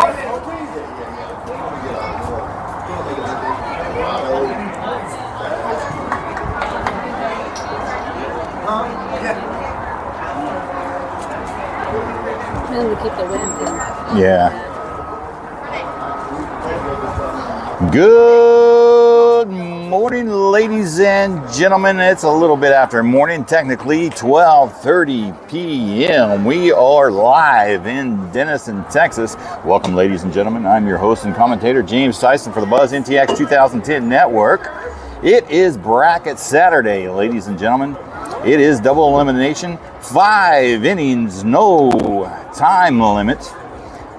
To keep the wind in. Yeah. Good morning, ladies and gentlemen. It's a little bit after morning, technically 12:30 p.m. We are live in Denison, Texas. Welcome, ladies and gentlemen. I'm your host and commentator, James Tyson, for the Buzz NTX 2010 Network. It is Bracket Saturday, ladies and gentlemen. It is double elimination, 5 innings, no time limit.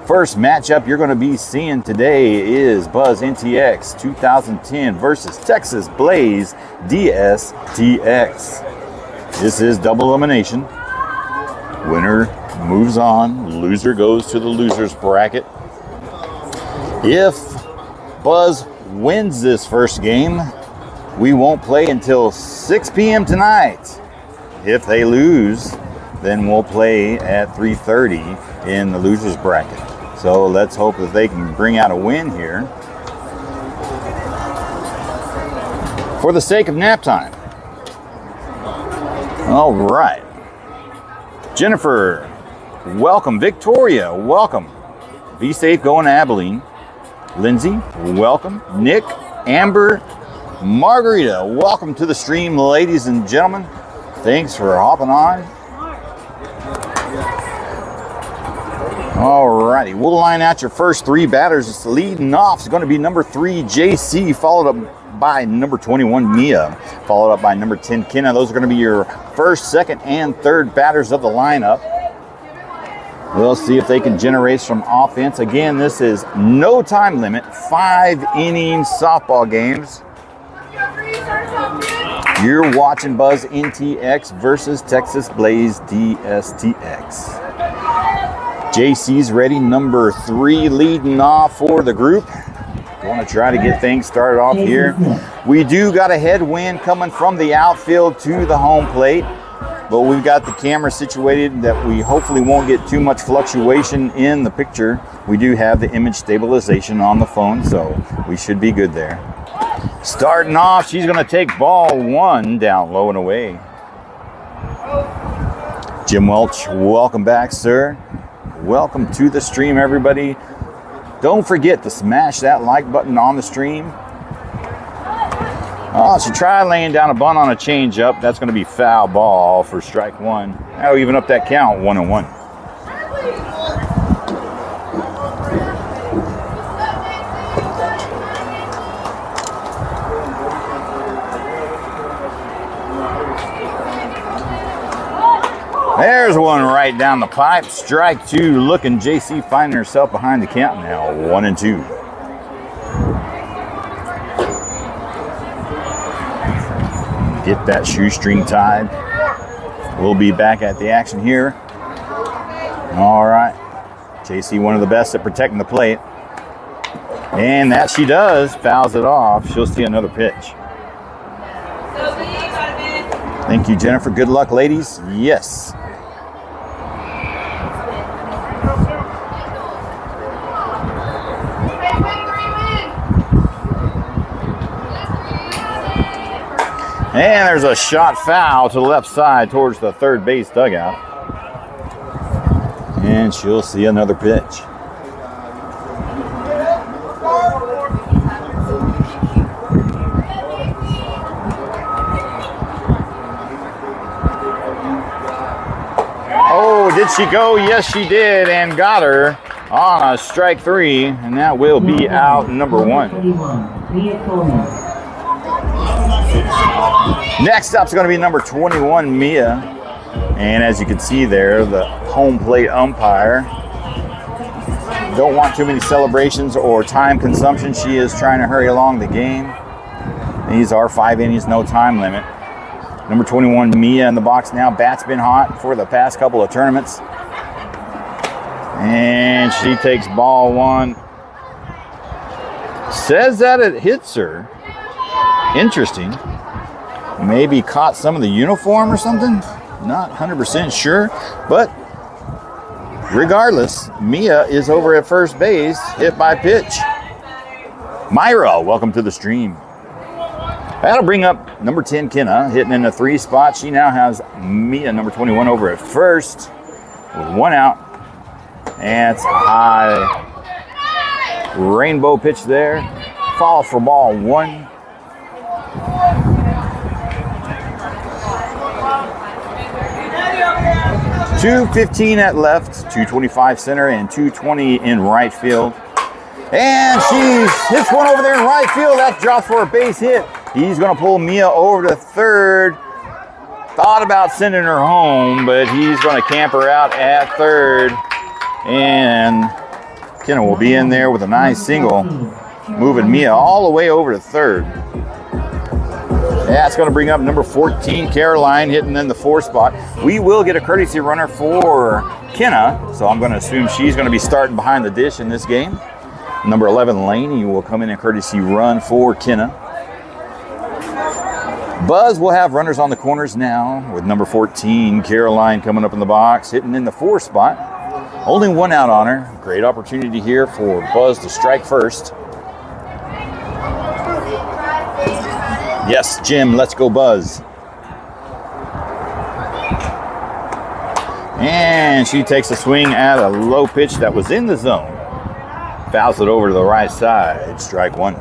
First matchup you're going to be seeing today is Buzz NTX 2010 versus Texas Blaze DSTX. This is double elimination. Winner moves on, loser goes to the loser's bracket. If Buzz wins this first game, we won't play until 6 p.m. tonight. If they lose, then we'll play at 3:30 in the loser's bracket. So let's hope that they can bring out a win here for the sake of nap time. All right. Jennifer, welcome. Victoria, welcome. Be safe going to Abilene. Lindsay, welcome. Nick, Amber, Margarita, welcome to the stream, ladies and gentlemen. Thanks for hopping on. Alrighty, we'll line out your first 3 batters. Leading off is going to be number 3, JC, followed up by number 21, Mia, followed up by number 10, Kenna. Those are going to be your first, second, and third batters of the lineup. We'll see if they can generate some offense. Again, this is no time limit, 5 innings softball games. You're watching Buzz NTX versus Texas Blaze DSTX. JC's ready, number 3 leading off for the group. Want to try to get things started off here. We do got a headwind coming from the outfield to the home plate, but we've got the camera situated that we hopefully won't get too much fluctuation in the picture. We do have the image stabilization on the phone, so we should be good there. Starting off, she's going to take ball 1 down low and away. Jim Welch, welcome back, sir. Welcome to the stream, everybody. Don't forget to smash that like button on the stream. Oh, she tried laying down a bunt on a changeup. That's going to be foul ball for strike 1. That'll even up that count, 1-1. There's one right down the pipe. Strike 2. Looking JC finding herself behind the count now. 1-2. Get that shoestring tied. We'll be back at the action here. All right. JC, one of the best at protecting the plate. And that she does. Fouls it off. She'll see another pitch. Thank you, Jennifer. Good luck, ladies. Yes. And there's a shot foul to the left side towards the third base dugout. And she'll see another pitch. Oh, did she go? Yes, she did, and got her on a strike 3, and that will be out number 1. Next up is going to be number 21, Mia. And as you can see there, the home plate umpire. Don't want too many celebrations or time consumption. She is trying to hurry along the game. These are 5 innings, no time limit. Number 21, Mia in the box now. Bat's been hot for the past couple of tournaments. And she takes ball 1. Says that it hits her. Interesting. Maybe caught some of the uniform or something. Not 100% sure, but Regardless, Mia is over at first base, hit by pitch. Myra, welcome to the stream. That'll bring up number 10, Kenna, hitting in the 3 spot. She now has Mia, number 21, over at first with 1 out. And it's a high rainbow pitch there. Fall for ball 1. .215 at left, 225 center, and 220 in right field. And she hits one over there in right field. That drops for a base hit. He's going to pull Mia over to third. Thought about sending her home, but he's going to camp her out at third. And Kenna will be in there with a nice single, moving Mia all the way over to third. That's going to bring up number 14, Caroline, hitting in the 4 spot. We will get a courtesy runner for Kenna, so I'm going to assume she's going to be starting behind the dish in this game. Number 11, Laney, will come in a courtesy run for Kenna. Buzz will have runners on the corners now with number 14, Caroline, coming up in the box, hitting in the 4 spot. Only 1 out on her. Great opportunity here for Buzz to strike first. Yes, Jim, let's go Buzz. And she takes a swing at a low pitch that was in the zone. Fouls it over to the right side, strike 1.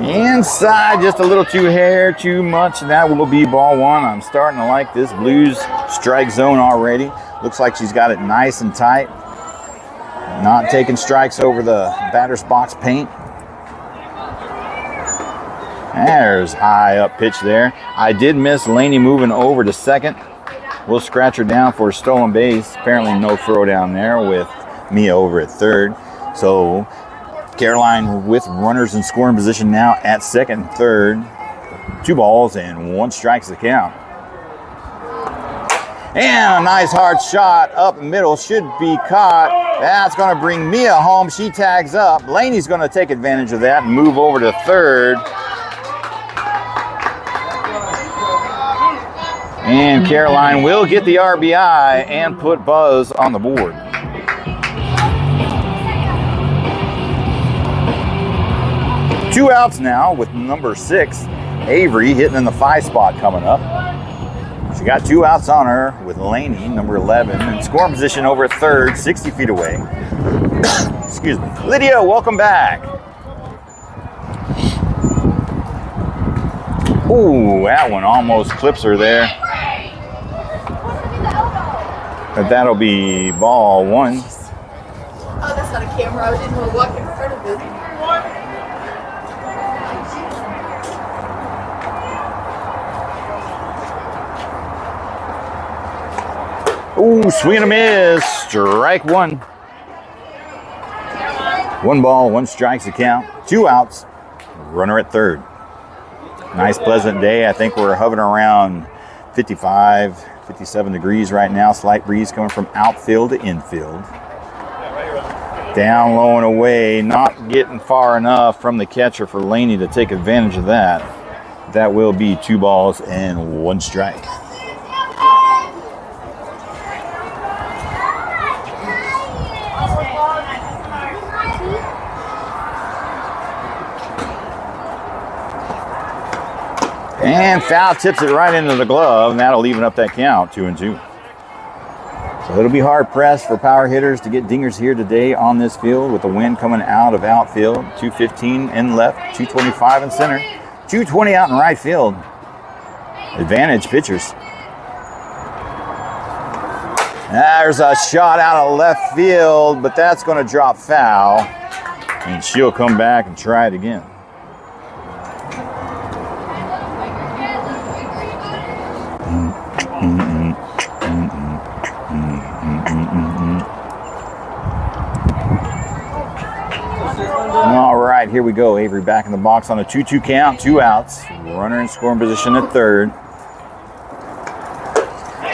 Inside, just a little too much, and that will be ball 1. I'm starting to like this Blues strike zone already. Looks like she's got it nice and tight. Not taking strikes over the batter's box paint. There's high up pitch there. I did miss Laney moving over to second. We'll scratch her down for a stolen base. Apparently no throw down there with Mia over at third. So Caroline with runners in scoring position now at second and third. 2 balls and 1 strike's the count. And a nice hard shot up middle, should be caught. That's going to bring Mia home. She tags up. Laney's going to take advantage of that and move over to third. And Caroline will get the RBI and put Buzz on the board. Two outs now with number 6, Avery, hitting in the 5 spot coming up. She got 2 outs on her with Laney, number 11, in scoring position over at third, 60 feet away. Excuse me. Lydia, welcome back. Ooh, that one almost clips her there. But that'll be ball 1. Oh, that's not a camera. I didn't want to walk in front of it. Ooh, swing and a miss. Strike 1. 1 ball, 1 strike's the count. 2 outs. Runner at third. Nice, pleasant day. I think we're hovering around 55, 57 degrees right now. Slight breeze coming from outfield to infield. Down low and away. Not getting far enough from the catcher for Laney to take advantage of that. That will be 2 balls and 1 strike. And foul tips it right into the glove, and that'll even up that count, 2-2. So it'll be hard pressed for power hitters to get dingers here today on this field with the wind coming out of outfield. 215 in left, 225 in center, 220 out in right field. Advantage pitchers. There's a shot out of left field, but that's going to drop foul, and she'll come back and try it again. All right, here we go. Avery back in the box on a 2-2 count, 2 outs. Runner in scoring position at third.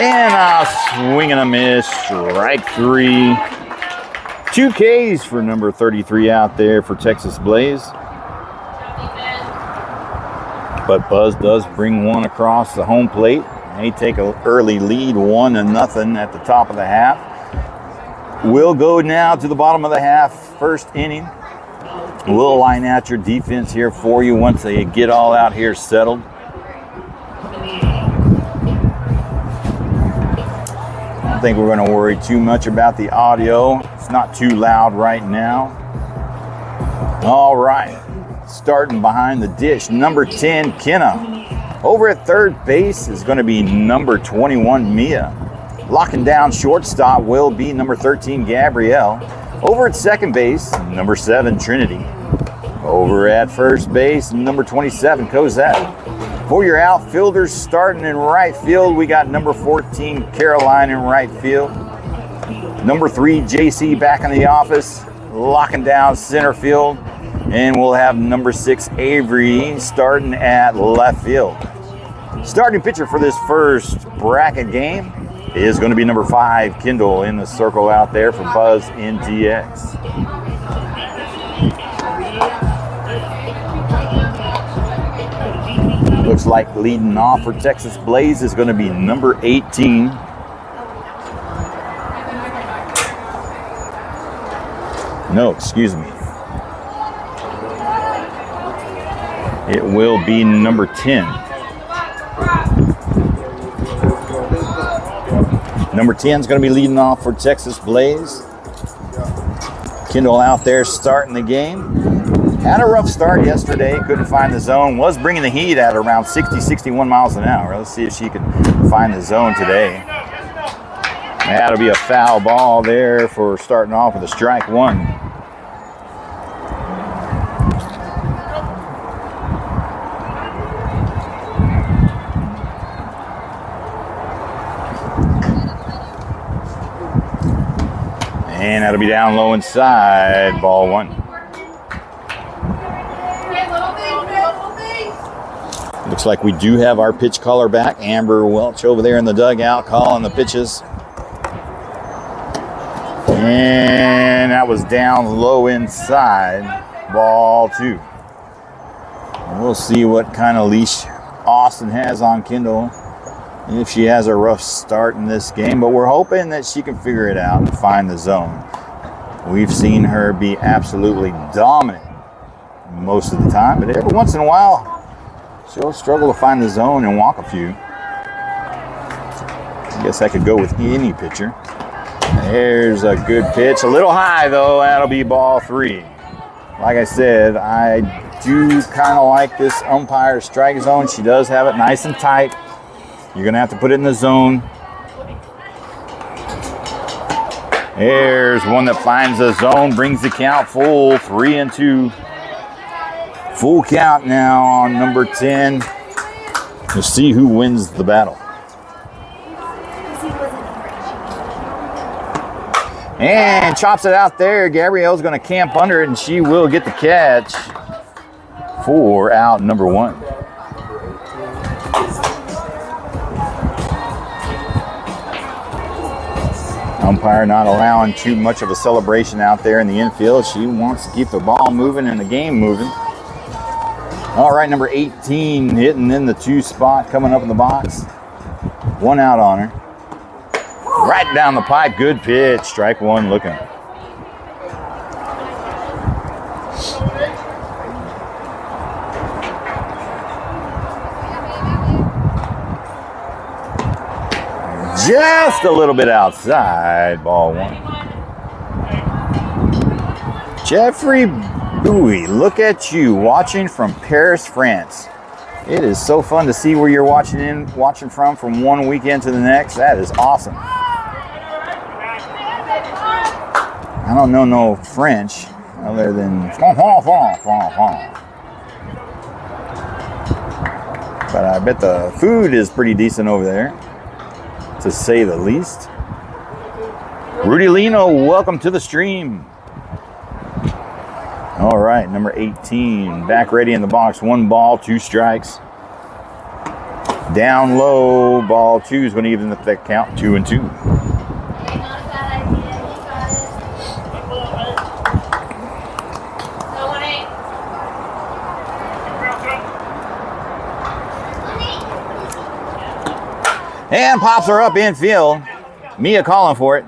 And a swing and a miss. Strike 3. 2 Ks for number 33 out there for Texas Blaze. But Buzz does bring one across the home plate. They take an early lead, 1-0 at the top of the half. We'll go now to the bottom of the half, first inning. We'll line out your defense here for you once they get all out here settled. I don't think we're going to worry too much about the audio. It's not too loud right now. All right. Starting behind the dish, number 10, Kenna. Over at third base is going to be number 21, Mia. Locking down shortstop will be number 13, Gabrielle. Over at second base, number 7, Trinity. Over at first base, number 27, Cosette. For your outfielders, starting in right field, we got number 14, Caroline in right field. Number 3, JC back in the office, locking down center field. And we'll have number 6, Avery, starting at left field. Starting pitcher for this first bracket game is going to be number 5, Kendall, in the circle out there for Buzz NTX. Looks like leading off for Texas Blaze is going to be number 18. No, excuse me. It will be number 10. Number 10 is going to be leading off for Texas Blaze. Kendall out there starting the game. Had a rough start yesterday. Couldn't find the zone. Was bringing the heat at around 60, 61 miles an hour. Let's see if she can find the zone today. That'll be a foul ball there for starting off with a strike 1. And that'll be down low inside, ball 1. Looks like we do have our pitch caller back. Amber Welch over there in the dugout calling the pitches. And that was down low inside, ball 2. We'll see what kind of leash Austin has on Kendall, if she has a rough start in this game, but we're hoping that she can figure it out and find the zone. We've seen her be absolutely dominant most of the time, but every once in a while, she'll struggle to find the zone and walk a few. I guess I could go with any pitcher. There's a good pitch. A little high, though. That'll be ball 3. Like I said, I do kind of like this umpire strike zone. She does have it nice and tight. You're going to have to put it in the zone. There's one that finds the zone, brings the count full, 3-2. Full count now on number 10. We'll see who wins the battle. And chops it out there. Gabrielle's going to camp under it, and she will get the catch for out number 1. Umpire not allowing too much of a celebration out there in the infield. She wants to keep the ball moving and the game moving. All right, number 18 hitting in the 2 spot, coming up in the box. 1 out on her. Right down the pipe, good pitch. Strike 1 looking. Just a little bit outside, ball 1. Jeffrey Bowie, look at you, watching from Paris, France. It is so fun to see where you're watching from one weekend to the next. That is awesome. I don't know no French other than but I bet the food is pretty decent over there, to say the least. Rudy Lino, welcome to the stream. All right, number 18, back ready in the box. 1 ball, 2 strikes. Down low, ball 2 is going to even up that count, 2-2. And pops her up infield. Mia calling for it.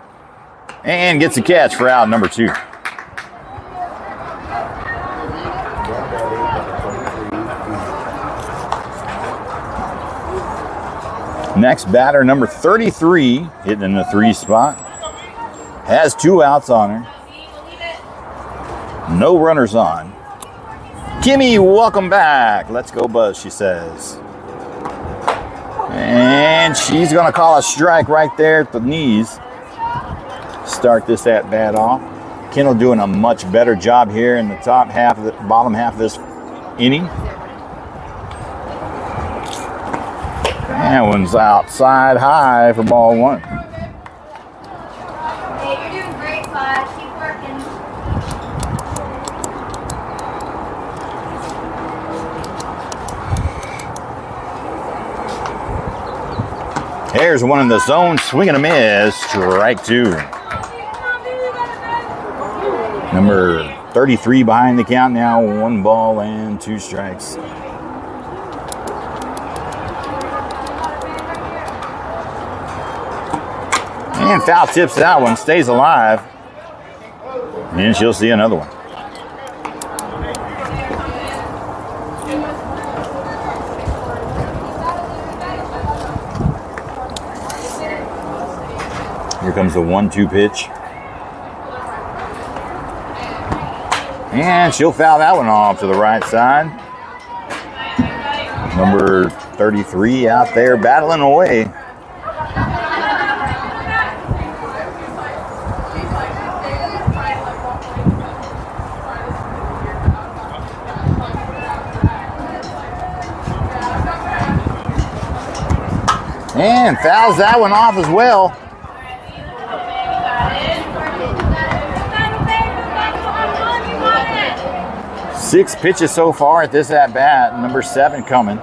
And gets a catch for out number 2. Next batter, number 33, hitting in the 3 spot. Has 2 outs on her. No runners on. Kimmy, welcome back. Let's go, Buzz, she says. And she's going to call a strike right there at the knees. Start this at bat off. Kendall doing a much better job here in the top half of the bottom half of this inning. That one's outside high for ball 1. Hey, you're doing great, Flash. Keep working. There's one in the zone, swinging a miss, strike 2. Number 33 behind the count now, 1 ball and 2 strikes. And foul tips that one, stays alive. And she'll see another one. Here comes the 1-2 pitch. And she'll foul that one off to the right side. Number 33 out there battling away. And fouls that one off as well. Six pitches so far at this at bat. Number 7 coming.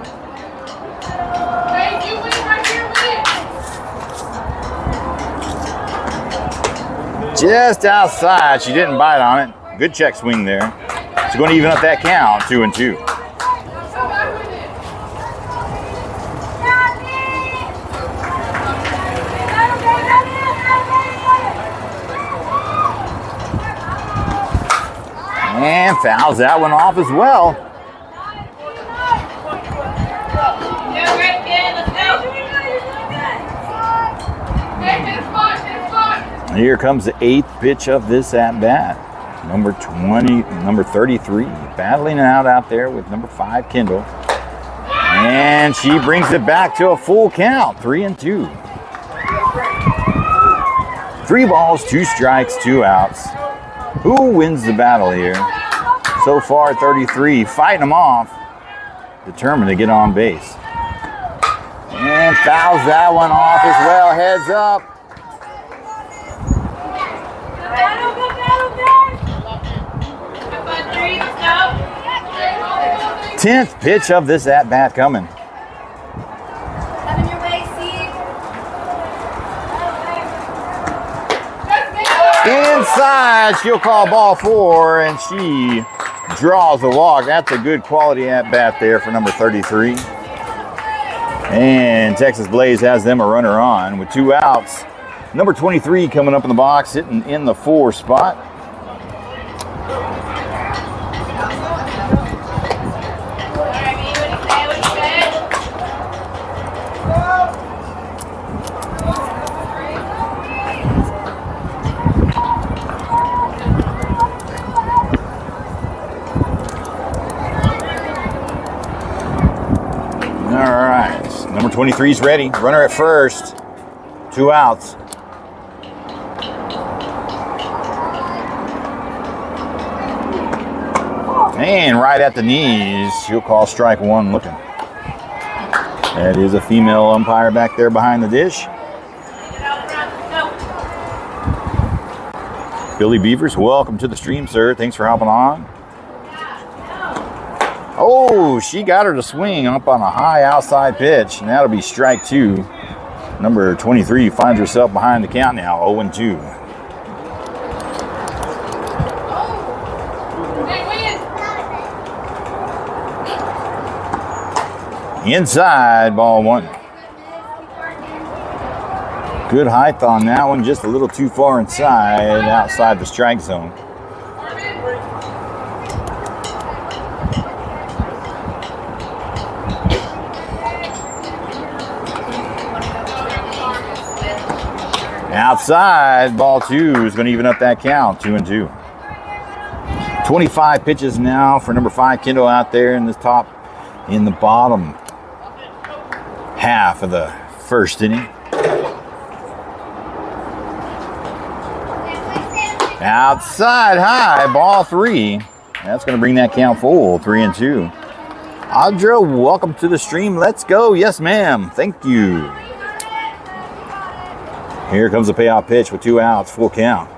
Just outside. She didn't bite on it. Good check swing there. She's going to even up that count, 2-2. And fouls that one off as well. Here comes the 8th pitch of this at bat. Number 33, battling it out there with number 5, Kendall. And she brings it back to a full count, 3-2. 3 balls, 2 strikes, 2 outs. Who wins the battle here? So far, 33, fighting them off, determined to get on base. And fouls that one off as well, heads up. 10th pitch of this at-bat coming. Inside, she'll call ball 4, and she draws the walk. That's a good quality at-bat there for number 33. And Texas Blaze has them a runner on with 2 outs. Number 23 coming up in the box, sitting in the 4 spot. All right, number 23 is ready. Runner at first, 2 outs. And right at the knees, she'll call strike 1 looking. That is a female umpire back there behind the dish. Billy Beavers, welcome to the stream, sir. Thanks for hopping on. Oh, she got her to swing up on a high outside pitch, and that'll be strike 2. Number 23 finds herself behind the count now, 0-2. Inside, ball 1. Good height on that one, just a little too far inside, outside the strike zone. Outside, ball 2 is going to even up that count, 2-2. 25 pitches now for number 5, Kendall, out there in the bottom half of the first inning. Outside high, ball 3. That's going to bring that count full, 3-2. Audra, welcome to the stream. Let's go. Yes, ma'am. Thank you. Here comes the payoff pitch with 2 outs, full count.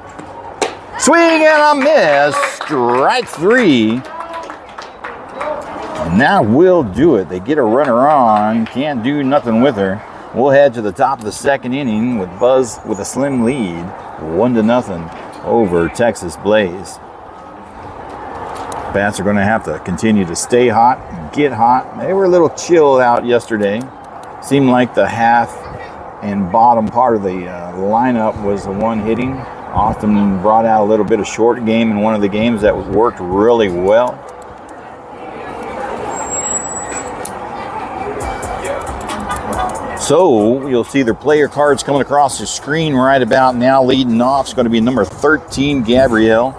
Swing and a miss. Strike 3. And that will do it. They get a runner on. Can't do nothing with her. We'll head to the top of the second inning with Buzz with a slim lead, 1-0 over Texas Blaze. Bats are going to have to continue to stay hot, get hot. They were a little chill out yesterday. Seemed like the half and bottom part of the lineup was the one hitting. Austin brought out a little bit of short game in one of the games that worked really well. So you'll see their player cards coming across the screen right about now. Leading off is going to be number 13, Gabrielle,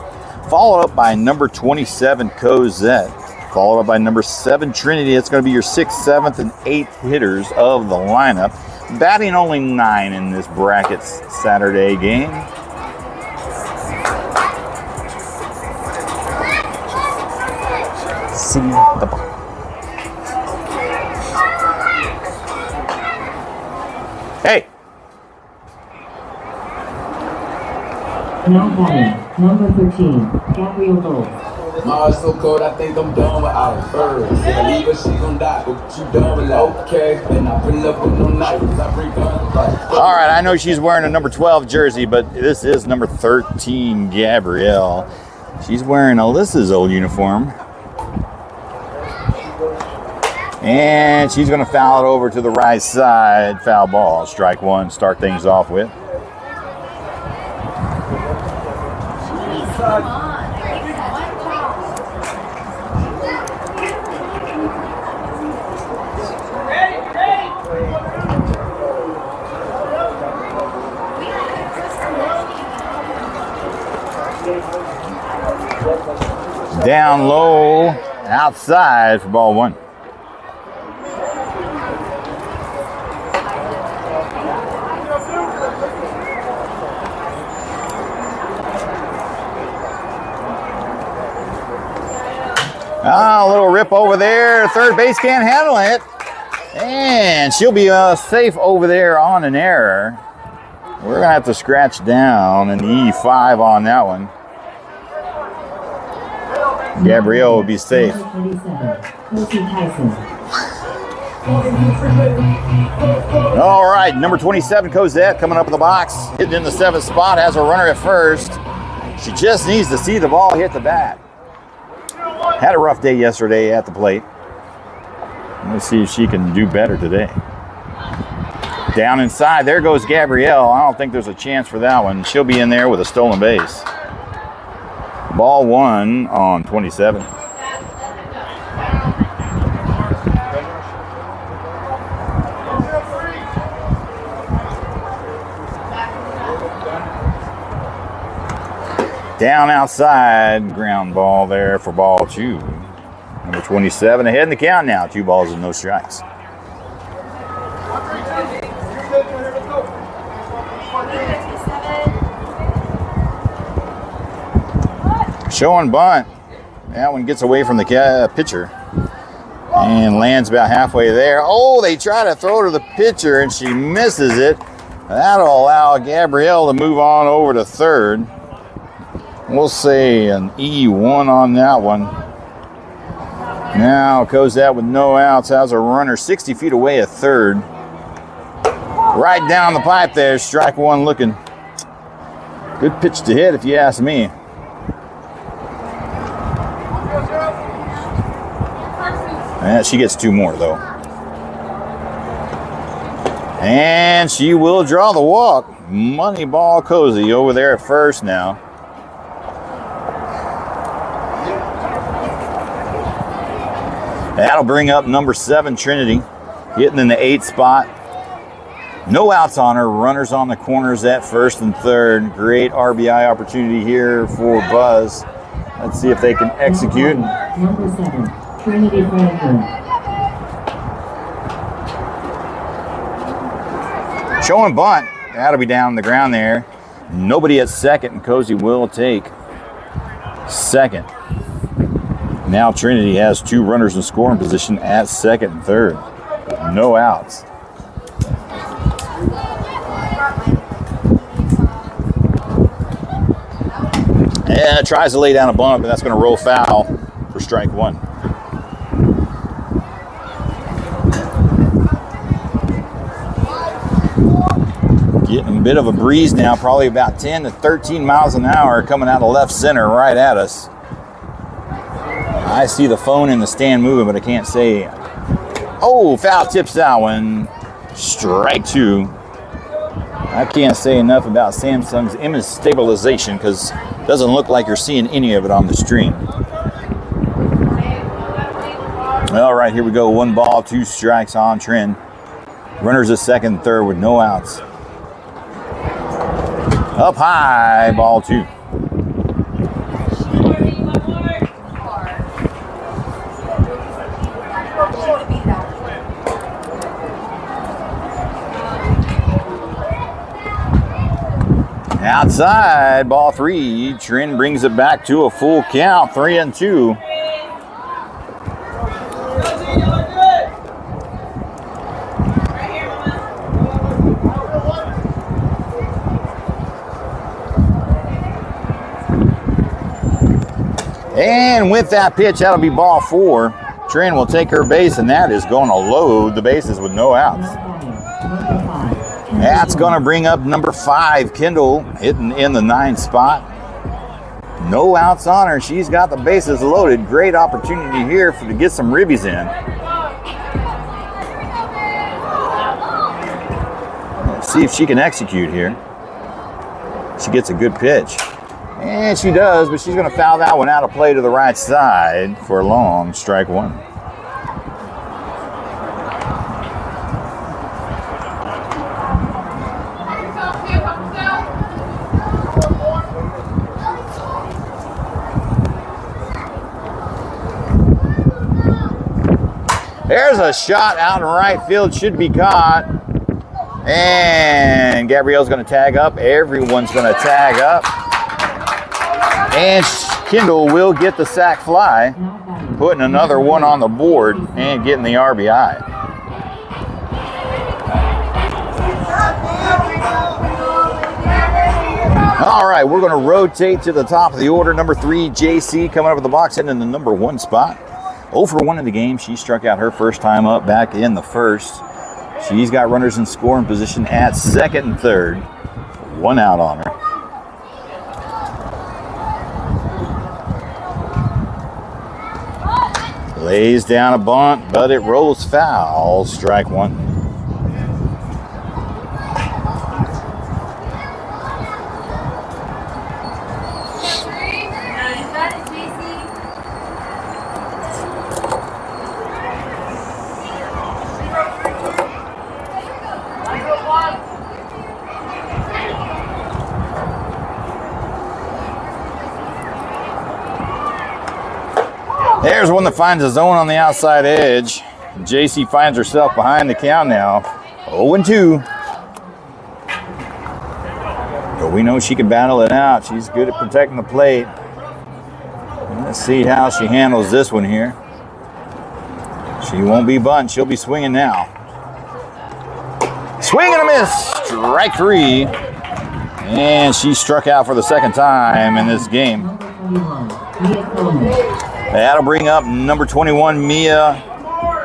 followed up by number 27, Cosette, followed up by number 7, Trinity. It's going to be your 6th, 7th, and 8th hitters of the lineup. Batting only 9 in this bracket's Saturday game. See the ball. Hey! Now batting, number 13, Gabrielle Gold. Mars so cold, I think I'm done with our birds. If I leave her, she gon' die, but you done with like, okay. And I pull up with no knife, I bring guns like. All right, I know she's wearing a number 12 jersey, but this is number 13, Gabrielle. She's wearing Alyssa's old uniform. And she's going to foul it over to the right side. Foul ball. Strike 1. Start things off with. Down low. Outside for ball 1. A little rip over there. Third base can't handle it. And she'll be safe over there on an error. We're going to have to scratch down an E5 on that one. Gabrielle will be safe. All right, number 27, Cosette, coming up in the box. Hitting in the 7th spot. Has a runner at first. She just needs to see the ball hit the bat. Had a rough day yesterday at the plate. Let's see if she can do better today. Down inside, there goes Gabrielle. I don't think there's a chance for that one. She'll be in there with a stolen base. Ball 1 on 27. Down outside, ground ball there for ball 2. Number 27 ahead in the count now. 2 balls and no strikes. Showing bunt. That one gets away from the pitcher and lands about halfway there. Oh, they try to throw to the pitcher and she misses it. That'll allow Gabrielle to move on over to third. We'll say an E1 on that one. Now Cozad with no outs has a runner 60 feet away at third. Right down the pipe there, strike one looking. Good pitch to hit if you ask me. And she gets two more though. And she will draw the walk. Moneyball Cozy over there at first now. That'll bring up number 7, Trinity, hitting in the 8th spot. No outs on her. Runners on the corners at first and third. Great RBI opportunity here for Buzz. Let's see if they can execute. Number 7, Trinity Franklin. Showing bunt. That'll be down on the ground there. Nobody at second, and Cozy will take second. Now Trinity has 2 runners in scoring position at second and third. No outs. And tries to lay down a bunt, but that's going to roll foul for strike one. Getting a bit of a breeze now, probably about 10 to 13 miles an hour coming out of left center right at us. I see the phone in the stand moving, but I can't say. Oh, foul tips that one. Strike 2. I can't say enough about Samsung's image stabilization because it doesn't look like you're seeing any of it on the stream. All right, here we go. 1 ball, 2 strikes on trend. Runners at second and third with no outs. Up high, ball 2. Outside, ball 3. Trent brings it back to a full count, 3-2. And with that pitch, that'll be ball 4. Trent will take her base, and that is going to load the bases with no outs. That's going to bring up number 5, Kendall, hitting in the 9th spot. No outs on her. She's got the bases loaded. Great opportunity here to get some ribbies in. Let's see if she can execute here. She gets a good pitch. And she does, but she's going to foul that one out of play to the right side for a long strike 1. There's a shot out in right field, should be caught. And Gabrielle's going to tag up. Everyone's going to tag up. And Kendall will get the sac fly, putting another one on the board and getting the RBI. All right, we're going to rotate to the top of the order. Number 3, JC, coming up with the box, hitting in the number 1 spot. 0 for 1 in the game. She struck out her first time up back in the first. She's got runners in scoring position at second and third. 1 out on her. Lays down a bunt, but it rolls foul. Strike 1. There's one that finds a zone on the outside edge. JC finds herself behind the count now. 0-2. But we know she can battle it out. She's good at protecting the plate. Let's see how she handles this one here. She won't be bunt. She'll be swinging now. Swing and a miss. Strike 3. And she struck out for the second time in this game. That'll bring up number 21, Mia.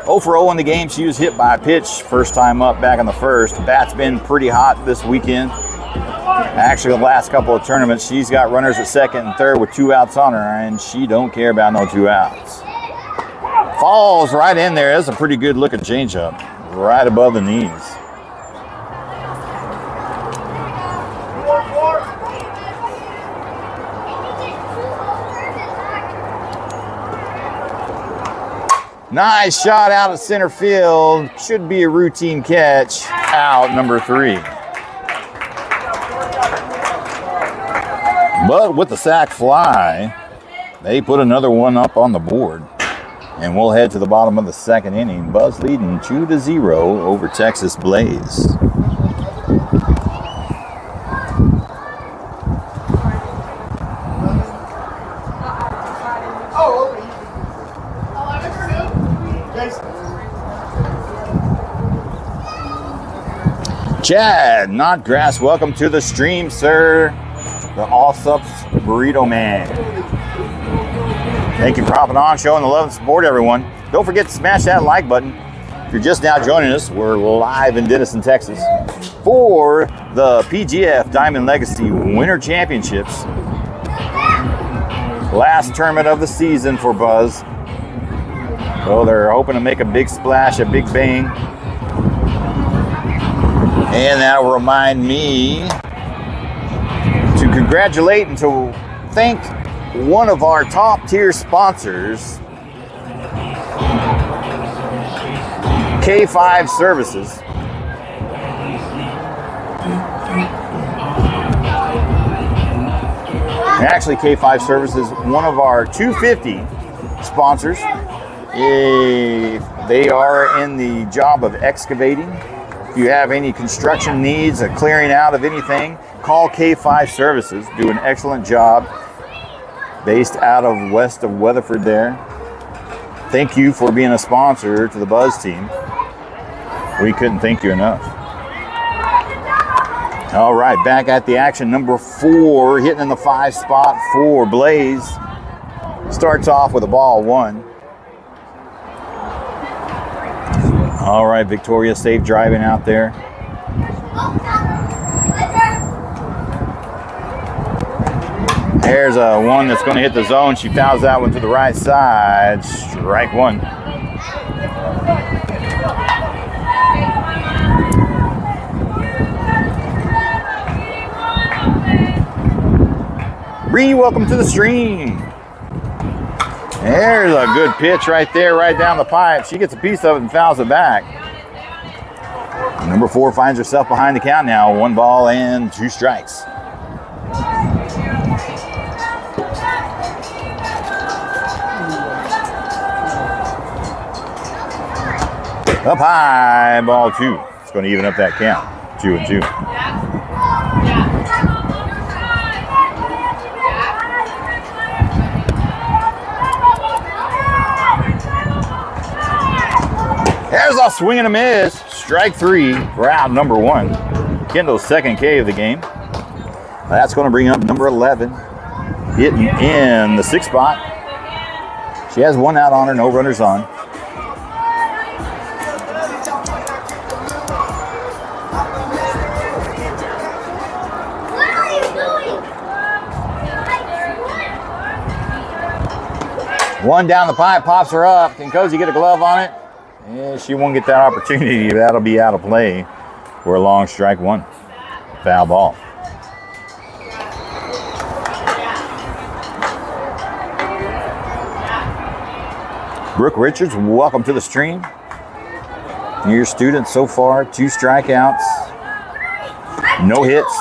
0 for 0 in the game. She was hit by a pitch first time up back in the first. Bat's been pretty hot this weekend. Actually, the last couple of tournaments, she's got runners at second and third with 2 outs on her, and she don't care about no 2 outs. Falls right in there. That's a pretty good looking changeup, right above the knees. Nice shot out of center field. Should be a routine catch. Out number 3. But with the sac fly, they put another one up on the board. And we'll head to the bottom of the second inning. Buzz leading 2-0 over Texas Blaze. Chad Notgrass, welcome to the stream, sir. The All-Subs Burrito Man. Thank you for hopping on, showing the love and support, everyone. Don't forget to smash that like button. If you're just now joining us, we're live in Denison, Texas for the PGF Diamond Legacy Winter Championships. Last tournament of the season for Buzz. So they're hoping to make a big splash, a big bang. And that'll remind me to congratulate and to thank one of our top tier sponsors, K5 Services. Actually, K5 Services, one of our 250 sponsors. They are in the job of excavating. If you have any construction needs, a clearing out of anything, call K5 Services. Do an excellent job. Based out of west of Weatherford there. Thank you for being a sponsor to the Buzz team. We couldn't thank you enough. All right, back at the action. Number 4, hitting in the 5 spot for Blaze. Starts off with a ball 1. All right, Victoria, safe driving out there. There's a one that's going to hit the zone. She fouls that one to the right side. Strike 1. Bree, welcome to the stream. There's a good pitch right there, right down the pipe. She gets a piece of it and fouls it back. Number 4 finds herself behind the count now. 1 ball and 2 strikes. Up high, ball 2. It's going to even up that count. 2-2. There's a swing and a miss. Strike 3 for out number 1. Kendall's second K of the game. That's going to bring up number 11. Hitting in the 6th spot. She has 1 out on her, no runners on. One down the pipe, pops her up. Can Cozy get a glove on it? Yeah, she won't get that opportunity. That'll be out of play for a long strike 1. Foul ball. Brooke Richards, welcome to the stream. Your student so far, 2 strikeouts, no hits.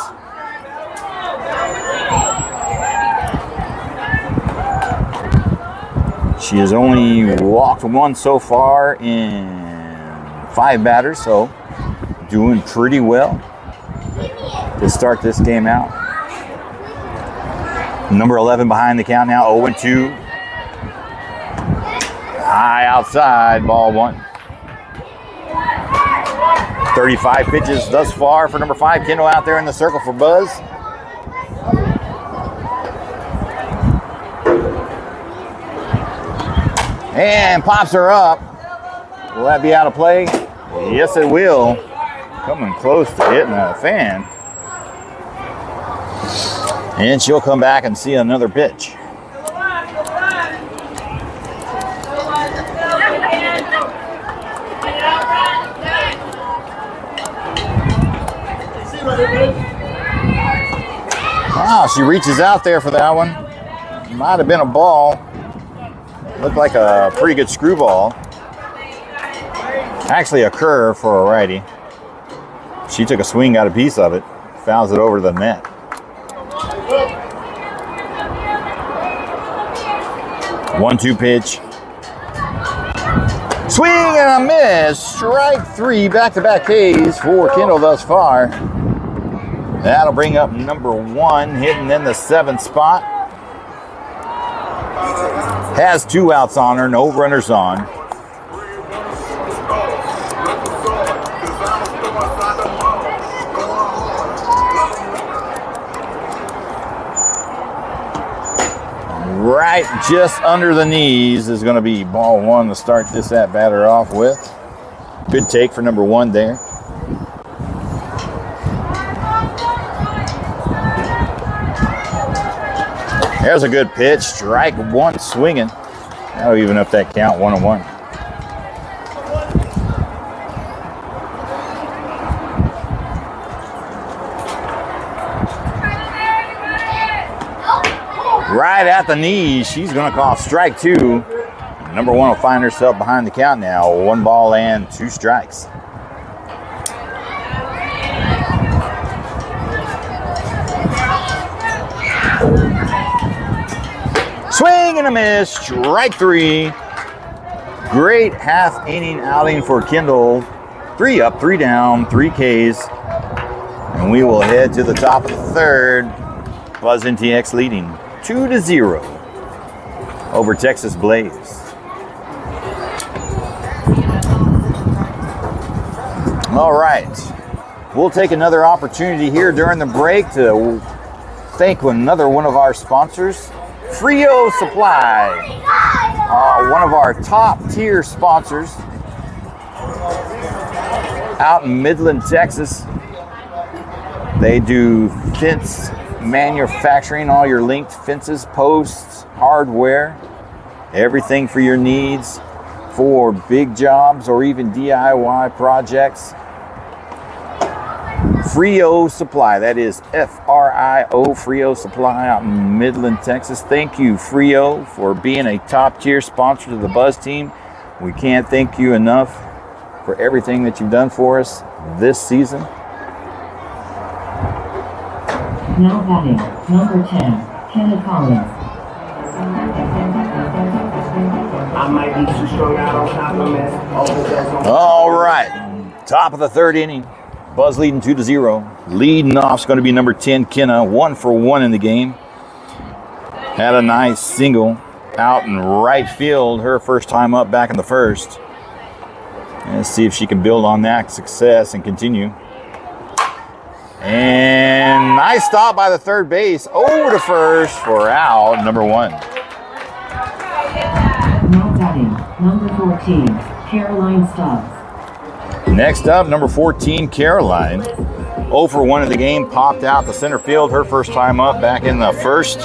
She has only walked 1 so far in 5 batters, so doing pretty well to start this game out. Number 11 behind the count now, 0-2. High outside, ball 1. 35 pitches thus far for number 5. Kendall out there in the circle for Buzz. And pops her up. Will that be out of play? Yes, it will. Coming close to hitting a fan. And she'll come back and see another pitch. Wow, she reaches out there for that one. Might have been a ball. Looked like a pretty good screwball. Actually a curve for a righty. She took a swing, got a piece of it. Fouls it over to the net. One-two pitch. Swing and a miss. Strike three. Back-to-back Ks for Kendall thus far. That'll bring up number one, hitting in the 7th spot. Has 2 outs on her, no runners on. Right just under the knees is going to be ball one to start this at batter off with. Good take for number one there. There's a good pitch. Strike one swinging. That'll even up that count 1-1. Right at the knees. She's going to call strike two. Number one will find herself behind the count now. 1 ball and 2 strikes. Swing and a miss, strike three. Great half inning outing for Kendall. 3 up, 3 down, 3 Ks. And we will head to the top of the 3rd. Buzz NTX leading 2-0 over Texas Blaze. All right. We'll take another opportunity here during the break to thank another one of our sponsors. Frio Supply, one of our top tier sponsors out in Midland, Texas. They do fence manufacturing, all your linked fences, posts, hardware, everything for your needs for big jobs or even DIY projects. Frio Supply, that is F-R-I-O, Frio Supply out in Midland, Texas. Thank you, Frio, for being a top-tier sponsor to the Buzz team. We can't thank you enough for everything that you've done for us this season. Now batting, number 10, Kenneth Collins. I might be too strong out on compliment. All right, top of the 3rd inning. Buzz leading 2-0. Leading off is going to be number 10, Kenna. 1 for 1 in the game. Had a nice single out in right field. Her first time up back in the 1st. Let's see if she can build on that success and continue. And nice stop by the 3rd base. Over to 1st for out, number 1. Now batting, number 14, Caroline Stubbs. Next up, number 14, Caroline. 0 for 1 in the game, popped out the center field. Her first time up back in the 1st.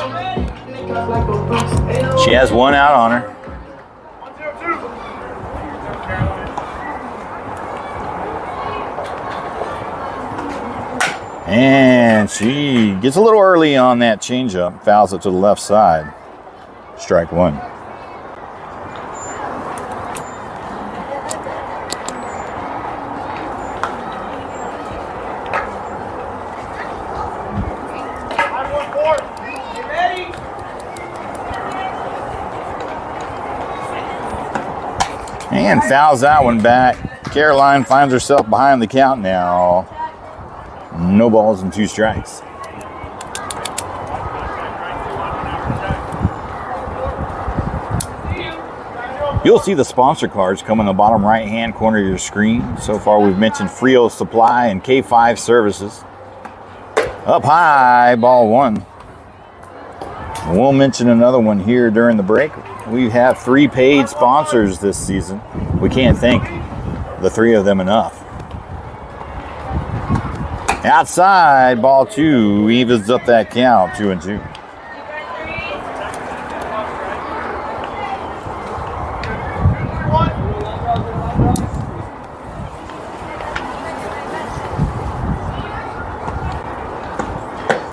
She has 1 out on her. And she gets a little early on that changeup, fouls it to the left side. Strike 1. And fouls that one back. Caroline finds herself behind the count now. No balls and 2 strikes. You'll see the sponsor cards come in the bottom right-hand corner of your screen. So far, we've mentioned Frio Supply and K5 Services. Up high, ball 1. We'll mention another one here during the break. We have 3 paid sponsors this season. We can't thank the 3 of them enough. Outside, ball 2 evens up that count, 2-2.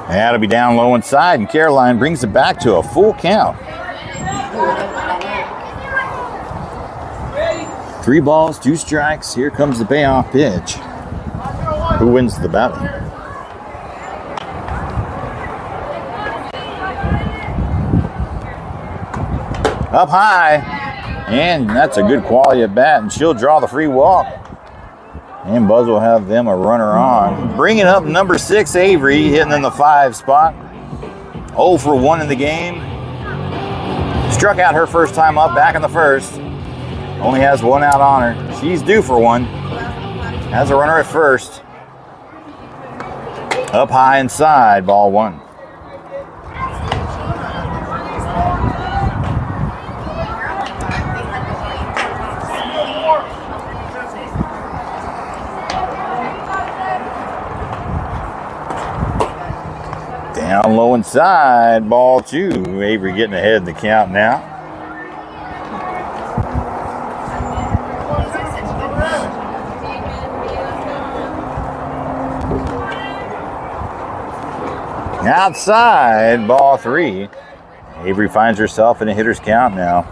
That'll be down low inside, and Caroline brings it back to a full count. 3 balls, 2 strikes. Here comes the payoff pitch. Who wins the battle? Up high, and that's a good quality at bat, and she'll draw the free walk. And Buzz will have them a runner on. Bringing up number 6, Avery, hitting in the 5 spot. 0 for 1 in the game. Struck out her first time up back in the first. Only has 1 out on her. She's due for 1. Has a runner at first. Up high inside, ball 1. Down low inside, ball 2. Avery getting ahead in the count now. Outside, ball 3. Avery finds herself in a hitter's count now.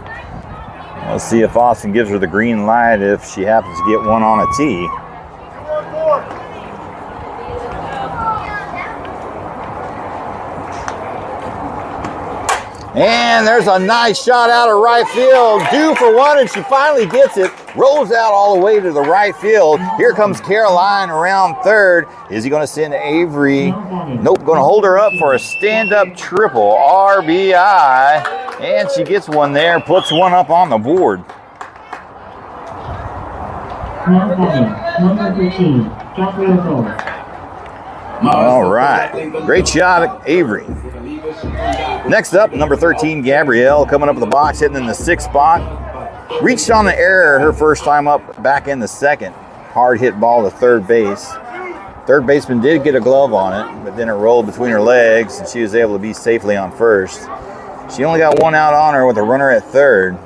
Let's see if Austin gives her the green light if she happens to get one on a tee. And there's a nice shot out of right field. Due for 1, and she finally gets it. Rolls out all the way to the right field. Here comes Caroline around third. Is he going to send Avery? Nope, going to hold her up for a stand-up triple. RBI. And she gets one there, puts 1 up on the board. Now batting, number 13, Gabriel Gold. All right. Great shot, Avery. Next up, number 13, Gabrielle, coming up in the box, hitting in the 6th spot. Reached on the error her first time up back in the 2nd. Hard hit ball to third base. Third baseman did get a glove on it, but then it rolled between her legs, and she was able to be safely on first. She only got 1 out on her with a runner at third.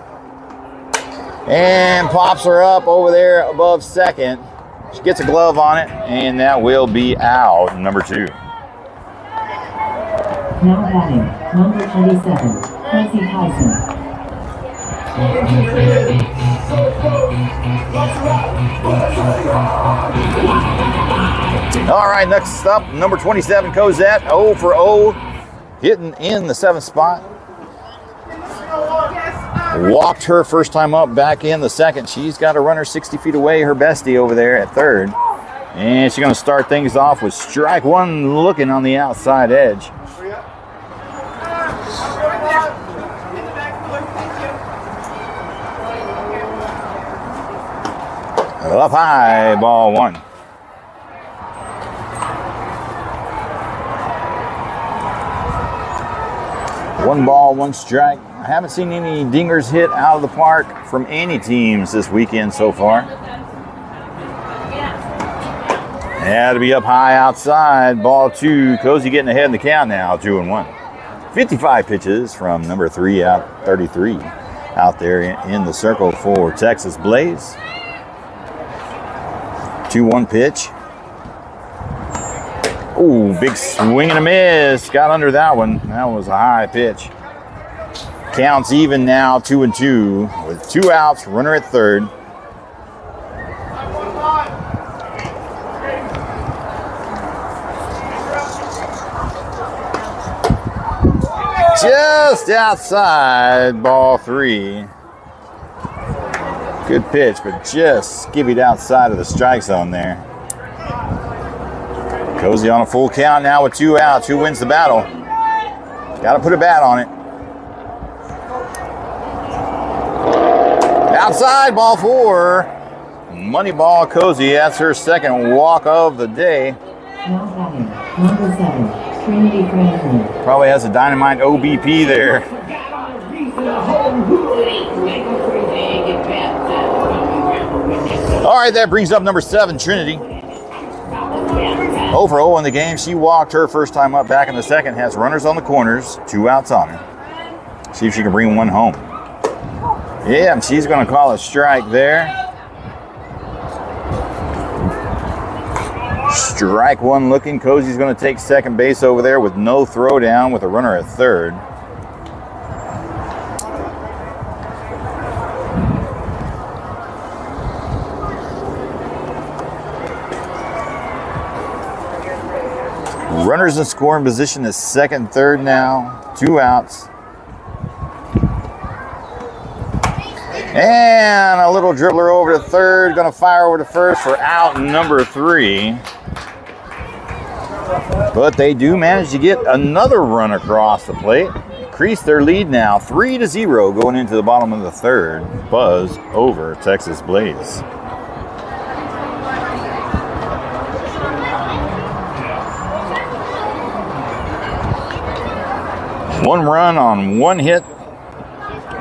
And pops her up over there above second. She gets a glove on it, and that will be out, number 2. Now batting, number 27, Casey Tyson. All right, next up, number 27, Cosette, 0 for 0, hitting in the 7th spot. Walked her first time up back in the 2nd. She's got a runner 60 feet away, her bestie over there at third. And she's going to start things off with strike 1 looking on the outside edge. Up high, ball 1. One ball, 1 strike. I haven't seen any dingers hit out of the park from any teams this weekend so far. Had to be up high outside, ball 2. Cozy getting ahead in the count now, 2-1. 55 pitches from number 3 out 33 out there in the circle for Texas Blaze. 2-1 pitch. Ooh, big swing and a miss. Got under that one. That was a high pitch. Counts even now, 2-2 with 2 outs, runner at third. Just outside, ball 3. Good pitch, but just skivvied outside of the strike zone there. Cozy on a full count now with 2 outs. Who wins the battle? Got to put a bat on it. Outside, ball 4. Money ball, Cozy. That's her 2nd walk of the day. Now batting, number 7, Trinity Franklin. Probably has a dynamite OBP there. right, that brings up number 7, Trinity. 0 for 0 in the game. She walked her first time up back in the second. Has runners on the corners, 2 outs on her. See if she can bring one home. Yeah, and she's going to call a strike there. Strike 1 looking. Cozy's going to take second base over there with no throw down with a runner at third. Runners in scoring position is second, third now. 2 outs. And a little dribbler over to third. Going to fire over to first for out number 3. But they do manage to get another run across the plate. Increase their lead now 3-0 going into the bottom of the third. Buzz over Texas Blaze. One run on 1 hit,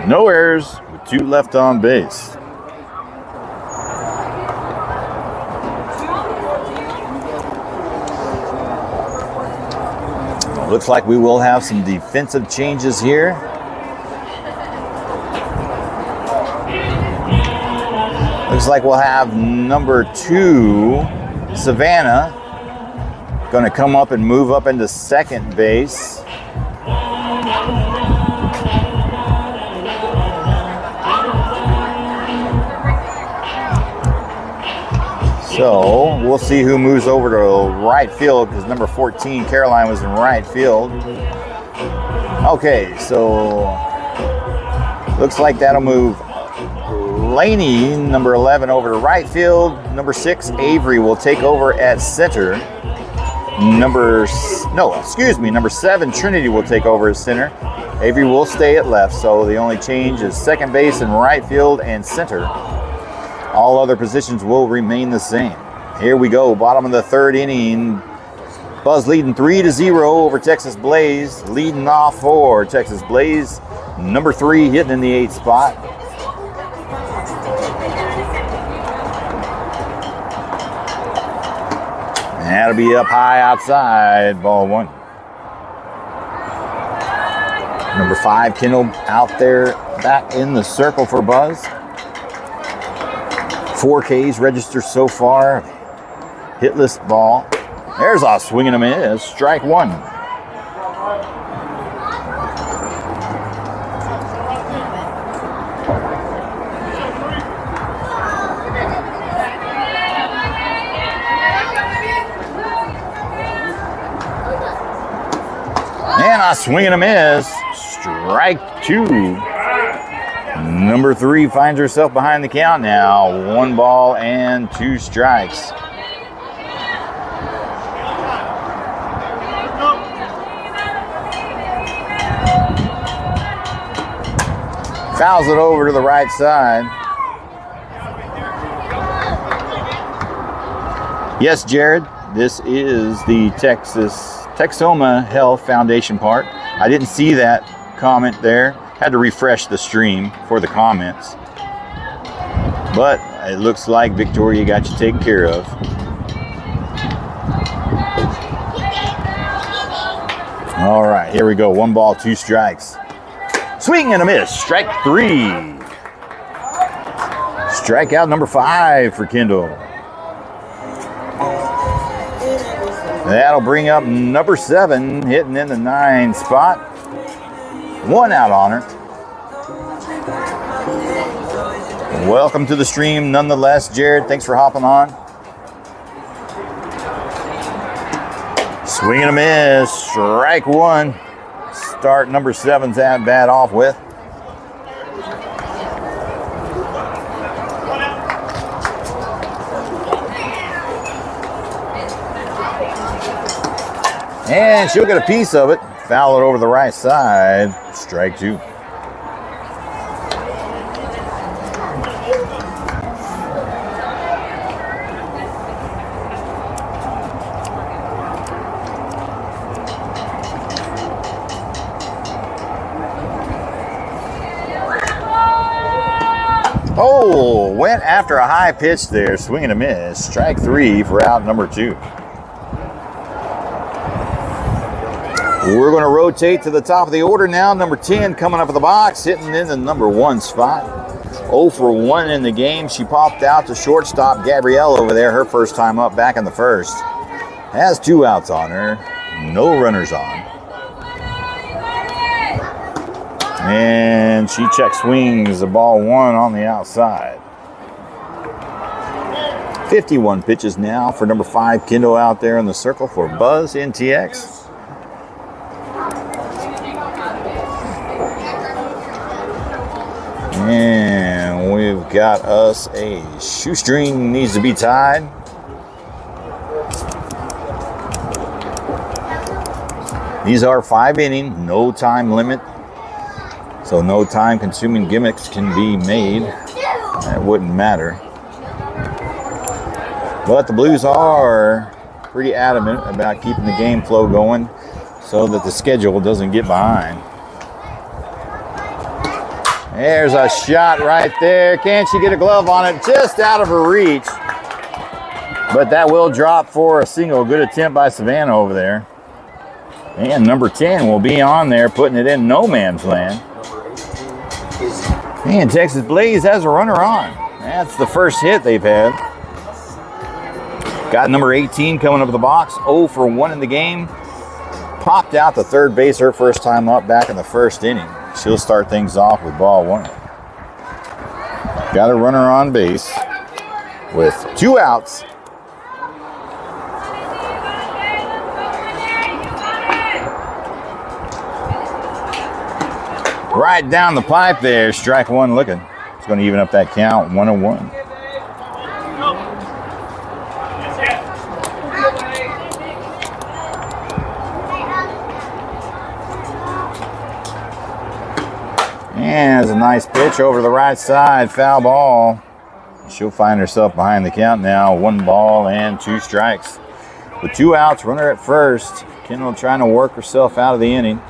no errors, with 2 left on base. Looks like we will have some defensive changes here. Looks like we'll have number 2, Savannah, going to come up and move up into second base. So we'll see who moves over to right field because number 14, Caroline, was in right field. Okay, so looks like that'll move Laney, number 11, over to right field. Number 6, Avery, will take over at center. Number 7, Trinity, will take over at center. Avery will stay at left, so the only change is second base and right field and center. All other positions will remain the same. Here we go, bottom of the third inning. Buzz leading 3-0 over Texas Blaze. Leading off for Texas Blaze, number 3, hitting in the 8th spot. And that'll be up high outside, ball 1. Number 5, Kendall, out there back in the circle for Buzz. 4 Ks registered so far. Hitless ball. There's a swing and a miss. Strike 1. And a swing and a miss. Strike 2. Number 3 finds herself behind the count now. 1 ball and 2 strikes. Fouls it over to the right side. Yes, Jared, this is the Texoma Health Foundation part. I didn't see that comment there. Had to refresh the stream for the comments. But it looks like Victoria got you taken care of. All right, here we go. 1 ball, 2 strikes. Swing and a miss. Strike 3. Strikeout number 5 for Kendall. That'll bring up number 7, hitting in the 9 spot. 1 out on her. Welcome to the stream nonetheless, Jared. Thanks for hopping on. Swing and a miss. Strike 1. Start number 7's at bat off with. And she'll get a piece of it. Foul it over the right side. Strike 2. Oh, went after a high pitch there, swing and a miss. Strike 3 for out number 2. We're going to rotate to the top of the order now. Number 10 coming up in the box, hitting in the number 1 spot. 0 for 1 in the game. She popped out to shortstop Gabrielle over there, her first time up back in the first. Has 2 outs on her, no runners on. And she check swings the ball 1 on the outside. 51 pitches now for number 5, Kendall out there in the circle for Buzz NTX. And we've got us a shoestring needs to be tied. These are 5 inning, no time limit. So no time consuming gimmicks can be made. That wouldn't matter. But the Blues are pretty adamant about keeping the game flow going so that the schedule doesn't get behind. There's a shot right there. Can she get a glove on it? Just out of her reach. But that will drop for a single. Good attempt by Savannah over there. And number 10 will be on there, putting it in no man's land. And Texas Blaze has a runner on. That's the first hit they've had. Got number 18 coming up the box. 0 for 1 in the game. Popped out to third base her first time up back in the first inning. She'll start things off with ball 1. Got a runner on base with 2 outs. Right down the pipe there, strike 1 looking. It's going to even up that count, 1-1. And it's a nice pitch over to the right side, foul ball. She'll find herself behind the count now, 1 ball and 2 strikes. With 2 outs, runner at first. Kendall trying to work herself out of the inning.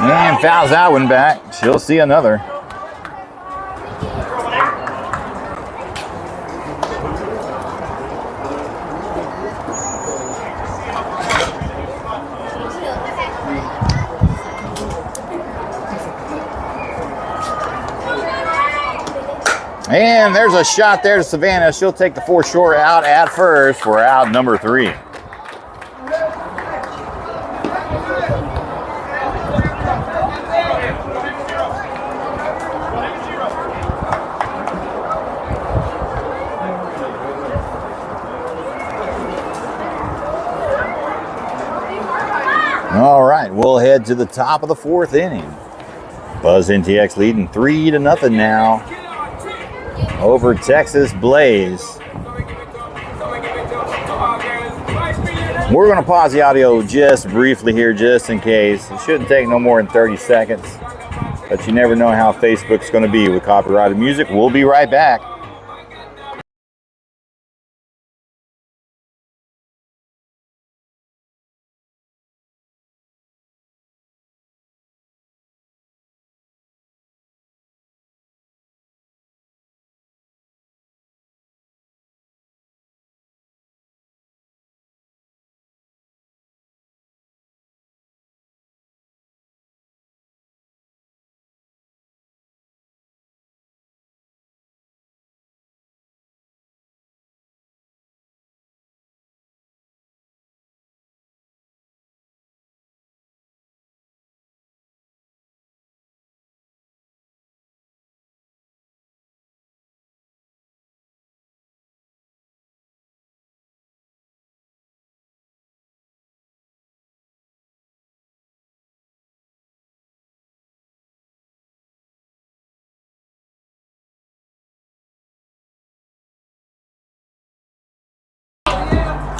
And fouls that one back. She'll see another. And there's a shot there to Savannah. She'll take the 4 short out at first for out number 3. All right, we'll head to the top of the 4th inning. Buzz NTX leading 3-0 now over Texas Blaze. We're going to pause the audio just briefly here, just in case. It shouldn't take no more than 30 seconds, but you never know how Facebook's going to be with copyrighted music. We'll be right back.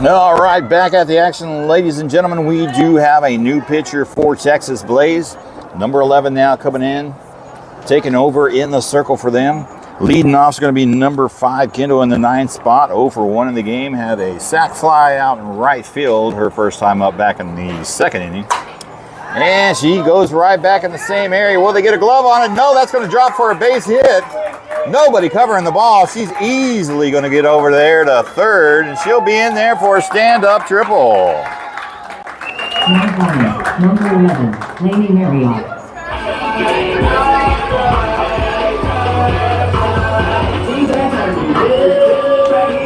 All right, back at the action, ladies and gentlemen. We do have a new pitcher for Texas Blaze. Number 11 now coming in, taking over in the circle for them. Leading off is going to be number 5, Kendall, in the 9th spot. 0 for 1 in the game. Had a sac fly out in right field. Her first time up back in the 2nd inning. And she goes right back in the same area. Will they get a glove on it? No, that's going to drop for a base hit. Nobody covering the ball. She's easily going to get over there to 3rd, and she'll be in there for a stand-up triple. Number 11, Lady Marriott.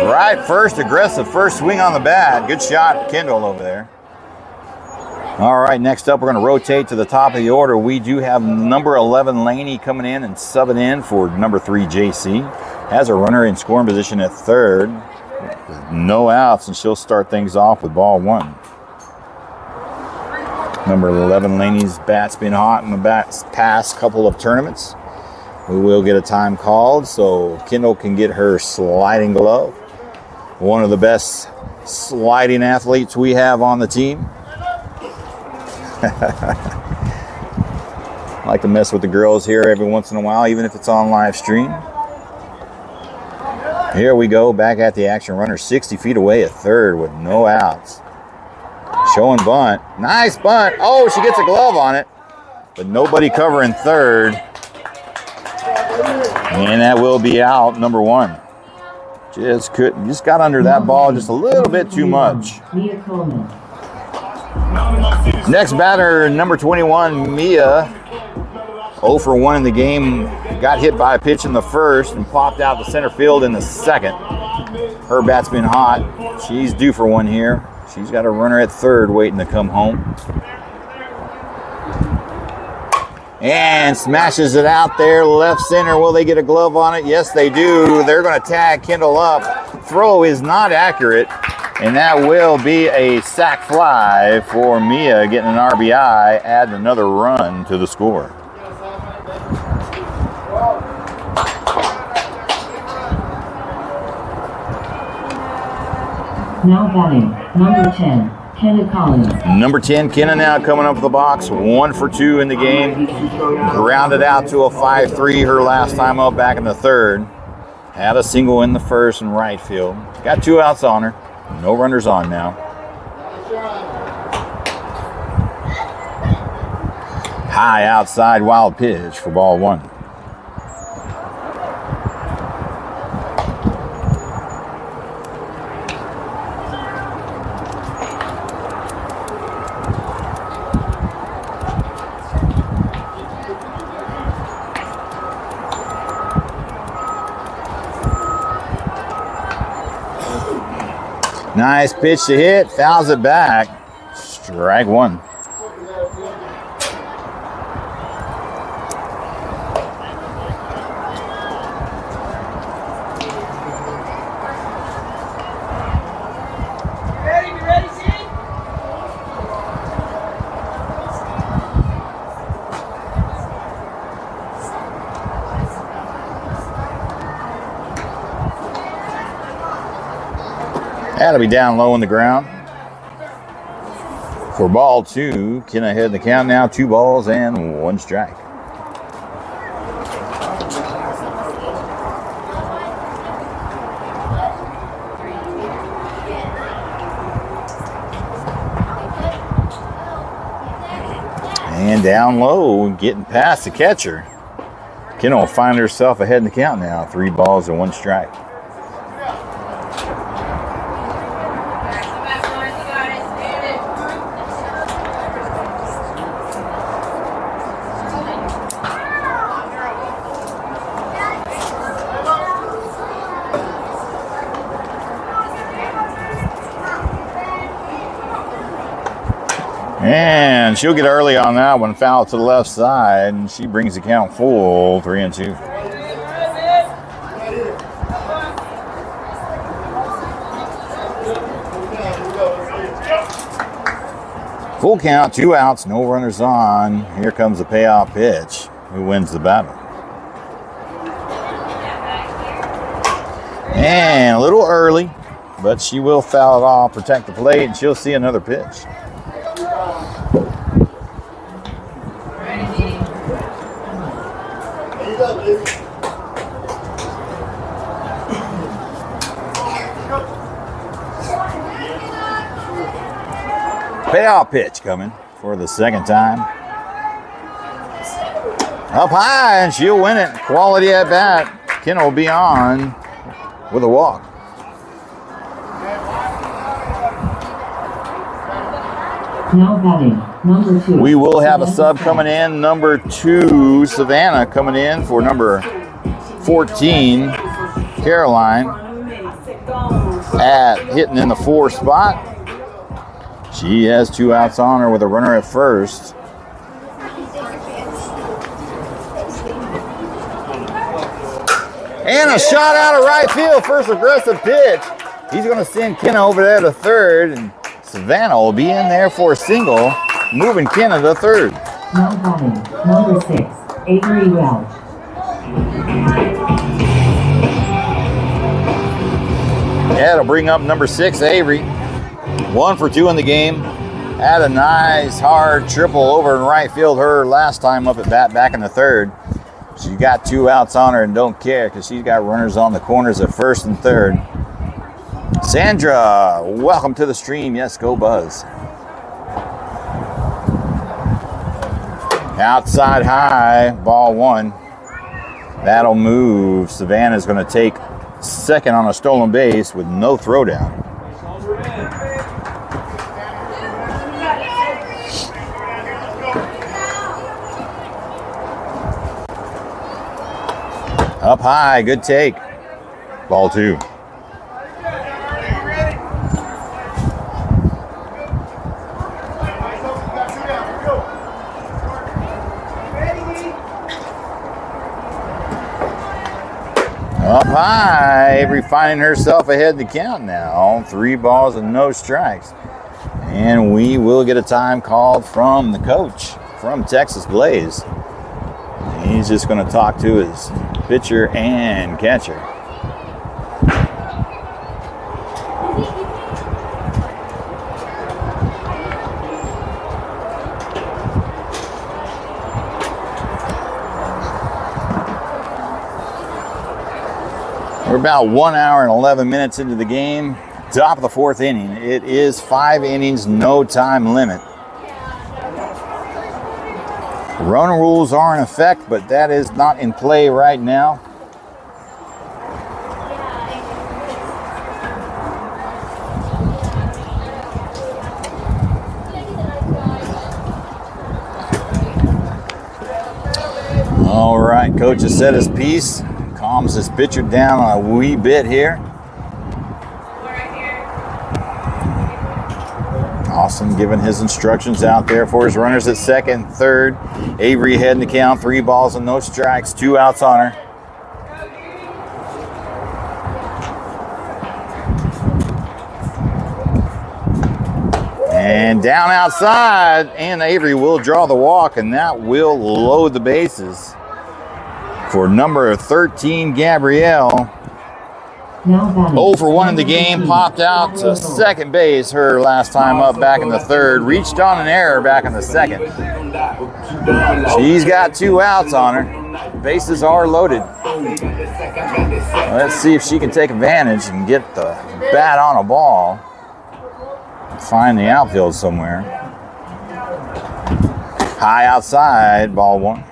Right, first aggressive, first swing on the bat. Good shot, Kendall, over there. All right, next up, we're going to rotate to the top of the order. We do have number 11, Laney, coming in and subbing in for number 3, JC. Has a runner in scoring position at 3rd. No outs, and she'll start things off with ball 1. Number 11, Laney's bat's been hot in the past couple of tournaments. We will get a time called so Kendall can get her sliding glove. One of the best sliding athletes we have on the team. I like to mess with the girls here every once in a while, even if it's on live stream. Here we go, back at the action. Runner 60 feet away at 3rd with no outs. Showing bunt. Nice bunt. Oh, she gets a glove on it, but nobody covering 3rd. And that will be out, number 1. Just got under that ball just a little bit too much. Next batter, number 21, Mia. 0 for 1 in the game. Got hit by a pitch in the 1st and popped out to center field in the 2nd. Her bat's been hot. She's due for 1 here. She's got a runner at 3rd waiting to come home. And smashes it out there, left center. Will they get a glove on it? Yes, they do. They're going to tag Kendall up. Throw is not accurate, and that will be a sac fly for Mia, getting an RBI, adding another run to the score. Now batting, number 10, Kenna Collins. Number 10, Kenna now coming up the box. 1 for 2 in the game. Grounded out to a 5-3 her last time up back in the 3rd. Had a single in the 1st in right field. Got 2 outs on her. No runners on now. High outside wild pitch for ball 1. Nice pitch to hit, fouls it back. Strike 1. That'll be down low on the ground. For ball 2, Kenna ahead in the count now. 2 balls and 1 strike. And down low, getting past the catcher. Kenna will find herself ahead in the count now. 3 balls and 1 strike. And she'll get early on that one, foul to the left side, and she brings the count full, 3-2. Full count, 2 outs, no runners on. Here comes the payoff pitch. Who wins the battle? And a little early, but she will foul it off, protect the plate, and she'll see another pitch. Payoff pitch coming for the second time. Up high, and she'll win it. Quality at bat. Kenna will be on with a walk. Now batting, number 2. We will have a sub coming in. Number 2, Savannah, coming in for number 14, Caroline, at hitting in the 4 spot. She has 2 outs on her with a runner at first. And a shot out of right field. First aggressive pitch. He's going to send Kenna over there to third, and Savannah will be in there for a single, moving Kenna to third. Now batting, number 6, Avery Welch. Yeah, it'll bring up number 6, Avery. 1 for 2 in the game. Had a nice hard triple over in right field her last time up at bat back in the third. She got 2 outs on her and don't care because she's got runners on the corners at first and third. Sandra, welcome to the stream. Yes, go Buzz. Outside high, ball 1. That'll move. Savannah's going to take second on a stolen base with no throwdown. Up high, good take. Ball 2. Up high, Avery finding herself ahead in the count now. 3 balls and no strikes. And we will get a time called from the coach from Texas Blaze. He's just going to talk to his pitcher and catcher. We're about 1 hour and 11 minutes into the game. Top of the 4th inning. It is 5 innings, no time limit. Run rules are in effect, but that is not in play right now. All right, coach has said his piece. Calms his pitcher down a wee bit here. Awesome, giving his instructions out there for his runners at second, third. Avery ahead in the count, 3 balls and no strikes, 2 outs on her. And down outside, and Avery will draw the walk, and that will load the bases for number 13, Gabrielle. 0 for 1 in the game, popped out to second base her last time up back in the third. Reached on an error back in the second. She's got 2 outs on her. Bases are loaded. Let's see if she can take advantage and get the bat on a ball. Find the outfield somewhere. High outside, ball 1.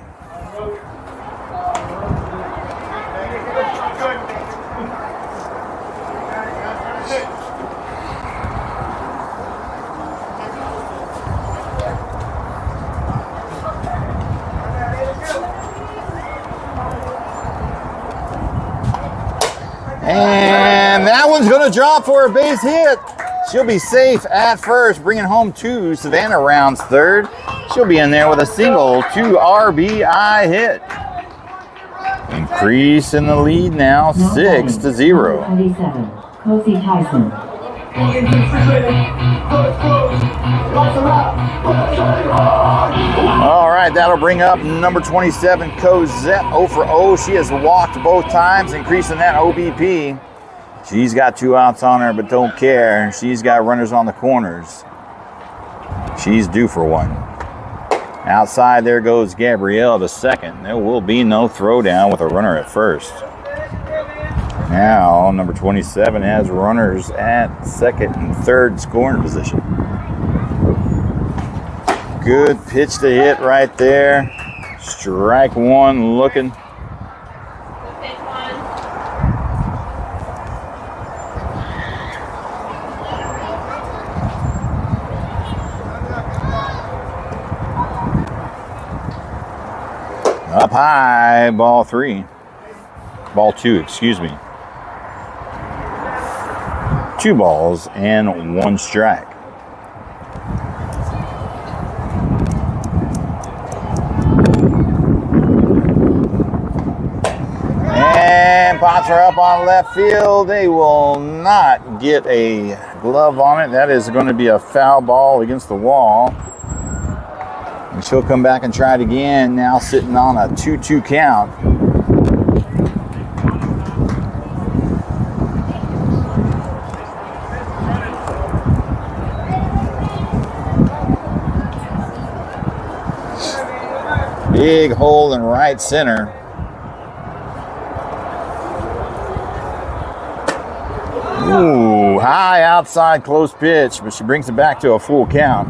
And that one's going to drop for a base hit. She'll be safe at first, bringing home 2. Savannah rounds third. She'll be in there with a single 2 RBI hit. Increase in the lead now, 6-0. 27, Cozy Tyson. All right, that'll bring up number 27, Cosette, 0 for 0. She has walked both times, increasing that OBP. She's got 2 outs on her, but don't care. She's got runners on the corners. She's due for 1. Outside, there goes Gabrielle to second. There will be no throwdown with a runner at first. Now, number 27 has runners at second and third scoring position. Good pitch to hit right there. Strike one looking. Up high, ball three. Ball two, excuse me. 2 balls and 1 strike. And pops her up on left field. They will not get a glove on it. That is going to be a foul ball against the wall. And she'll come back and try it again, now sitting on a 2-2 count. Big hole in right center. Ooh, high outside, close pitch, but she brings it back to a full count.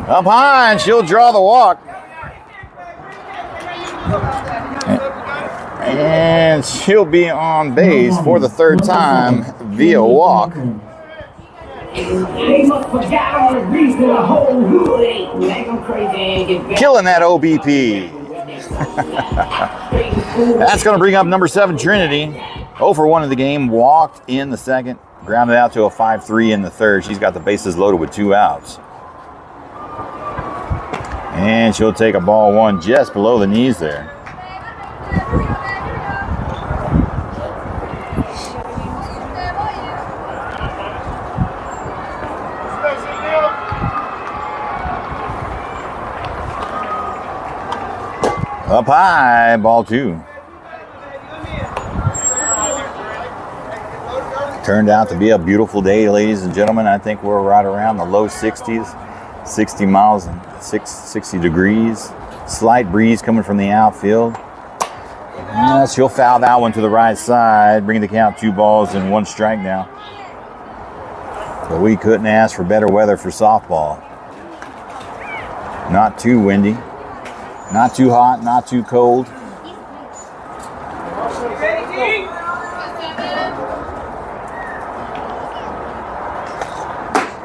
Up high, and she'll draw the walk. And she'll be on base for the 3rd time via walk. Killing that OBP. That's going to bring up number 7, Trinity. 0 for 1 in the game. Walked in the 2nd. Grounded out to a 5-3 in the 3rd. She's got the bases loaded with 2 outs. And she'll take a ball 1 just below the knees there. Up high, ball 2. Turned out to be a beautiful day, ladies and gentlemen. I think we're right around the low 60s, 60 miles and 60 degrees. Slight breeze coming from the outfield. She'll foul that one to the right side, bringing the count 2 balls and 1 strike now. But we couldn't ask for better weather for softball. Not too windy. Not too hot, not too cold.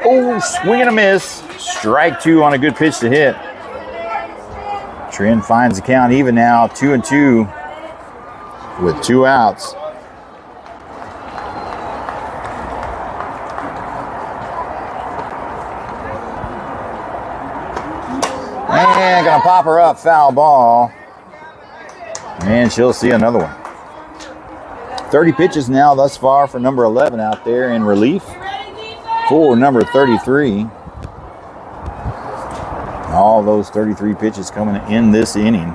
Oh, swing and a miss. Strike 2 on a good pitch to hit. Trin finds the count even now, 2-2 with 2 outs. And gonna pop her up, foul ball. And she'll see another one. 30 pitches now thus far for number 11 out there in relief for number 33. All those 33 pitches coming in this inning.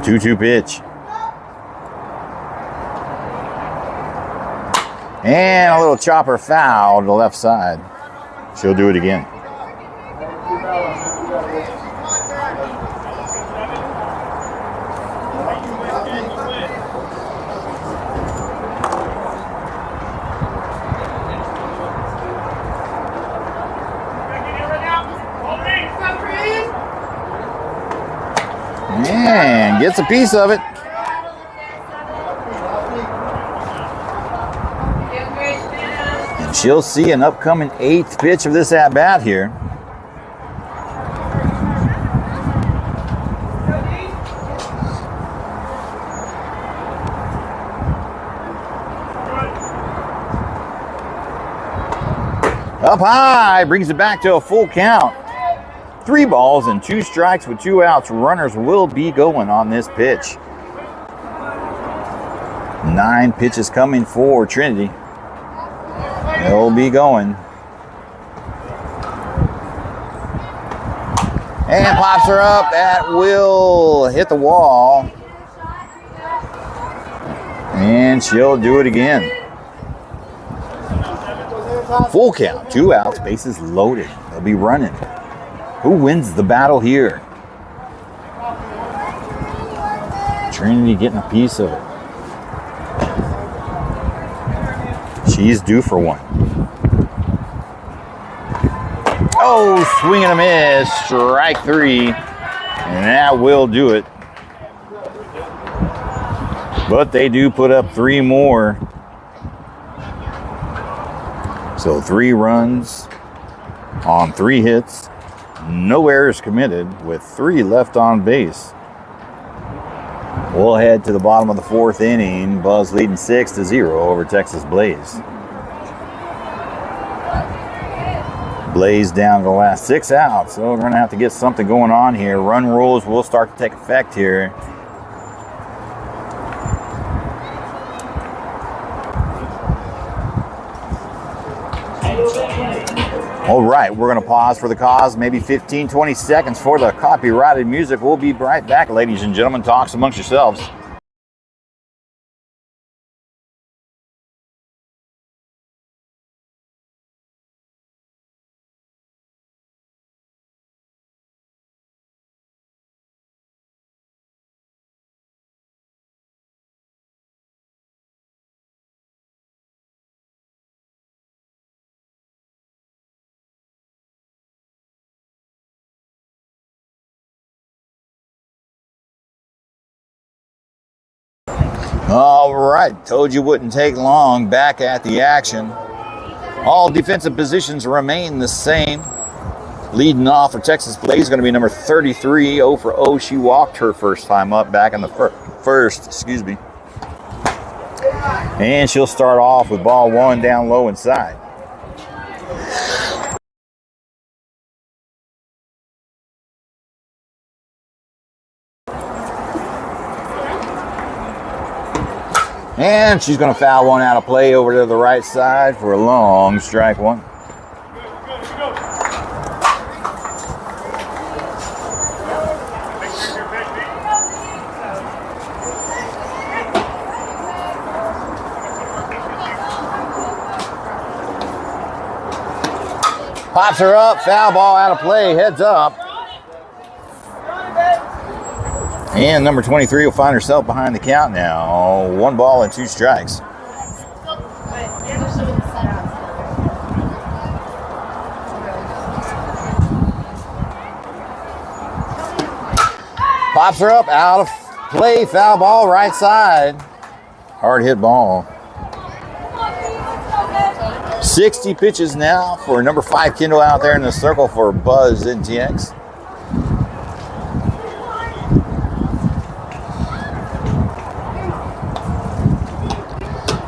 2-2 pitch. And a little chopper foul to the left side. She'll do it again. And gets a piece of it. And she'll see an upcoming 8th pitch of this at-bat here. Up high, brings it back to a full count. 3 balls and 2 strikes with 2 outs. Runners will be going on this pitch. 9 pitches coming for Trinity. They'll be going. And pops her up at will. Hit the wall. And she'll do it again. Full count, 2 outs, bases loaded. They'll be running. Who wins the battle here? Trinity getting a piece of it. She's due for one. Oh, swing and a miss. Strike 3. And that will do it. But they do put up 3 more. So 3 runs on 3 hits. No errors committed with 3 left on base. We'll head to the bottom of the 4th inning. Buzz leading 6-0 over Texas Blaze. Blaze down to the last 6 outs. So we're going to have to get something going on here. Run rules will start to take effect here. All right, we're going to pause for the cause, maybe 15, 20 seconds for the copyrighted music. We'll be right back, ladies and gentlemen. Talks amongst yourselves. All right, told you wouldn't take long. Back at the action. All defensive positions remain the same. Leading off for Texas Blaze is going to be number 33, 0 for 0. She walked her first time up back in the first, excuse me. And she'll start off with ball 1 down low inside. And she's going to foul one out of play over to the right side for a long strike 1. Pops her up, foul ball out of play, heads up. And number 23 will find herself behind the count now. 1 ball and 2 strikes. Pops her up, out of play, foul ball, right side. Hard hit ball. 60 pitches now for number 5 Kendall out there in the circle for Buzz NTX.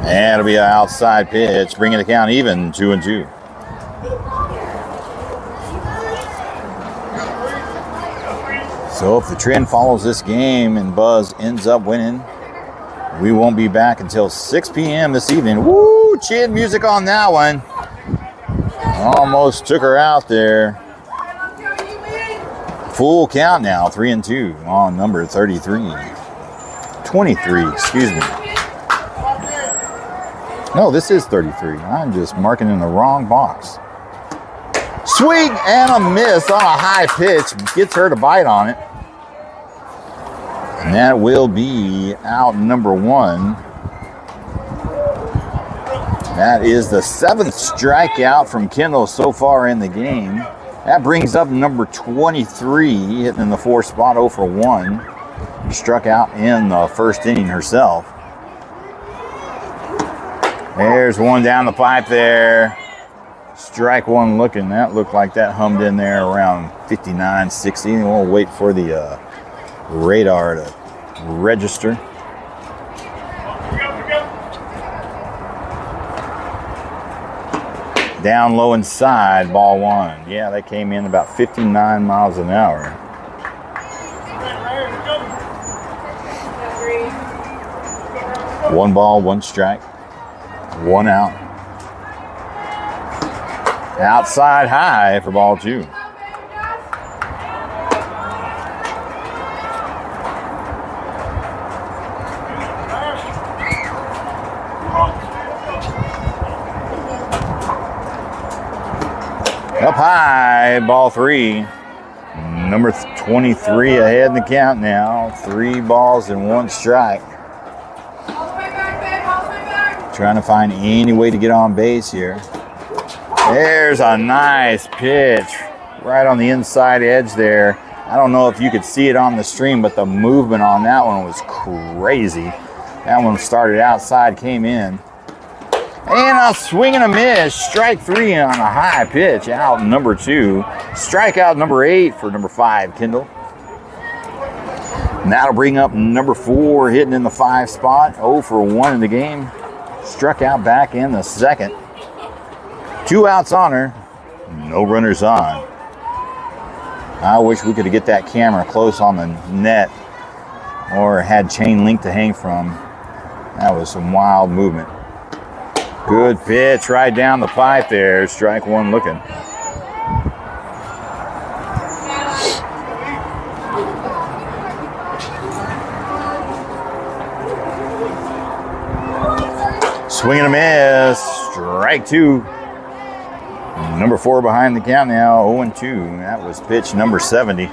And it'll be an outside pitch, bringing the count even, 2-2. So if the trend follows this game and Buzz ends up winning, we won't be back until 6 p.m. this evening. Woo! Chin music on that one. Almost took her out there. Full count now, 3-2 on number 33. 23, excuse me. No, this is 33. I'm just marking in the wrong box. Swing and a miss on a high pitch. Gets her to bite on it. And that will be out number 1. That is the 7th strikeout from Kendall so far in the game. That brings up number 23, hitting in the 4th spot, 0 for 1. Struck out in the first inning herself. There's one down the pipe there. Strike 1 looking. That looked like that hummed in there around 59, 60. And we'll wait for the radar to register. Down low inside, ball 1. Yeah, that came in about 59 miles an hour. One ball, 1 strike. 1 out. Outside high for ball 2. Up high, ball 3. Number 23 ahead in the count now. 3 balls and 1 strike. Trying to find any way to get on base here. There's a nice pitch right on the inside edge there. I don't know if you could see it on the stream, but the movement on that one was crazy. That one started outside, came in. And a swing and a miss. Strike 3 on a high pitch. Out number 2. Strikeout number 8 for number 5, Kendall. And that'll bring up number 4, hitting in the 5 spot. 0 for 1 in the game. Struck out back in the second. 2 outs on her. No runners on. I wish we could get that camera close on the net or had chain link to hang from. That was some wild movement. Good pitch right down the pipe there. Strike 1 looking. Swing and a miss. Strike 2. Number 4 behind the count now. 0-2. That was pitch number 70.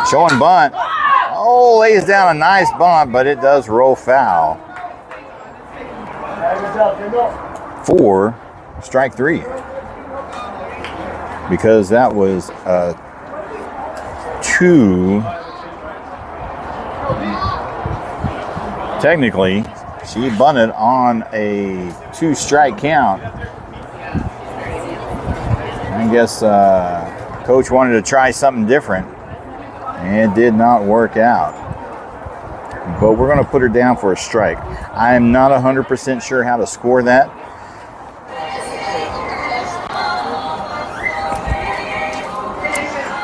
Showing bunt. Oh, lays down a nice bunt, but it does roll foul. 4, strike 3. Because that was a 2. Technically, she bunted on a 2-strike count. I guess coach wanted to try something different. And it did not work out. But we're going to put her down for a strike. I am not 100% sure how to score that.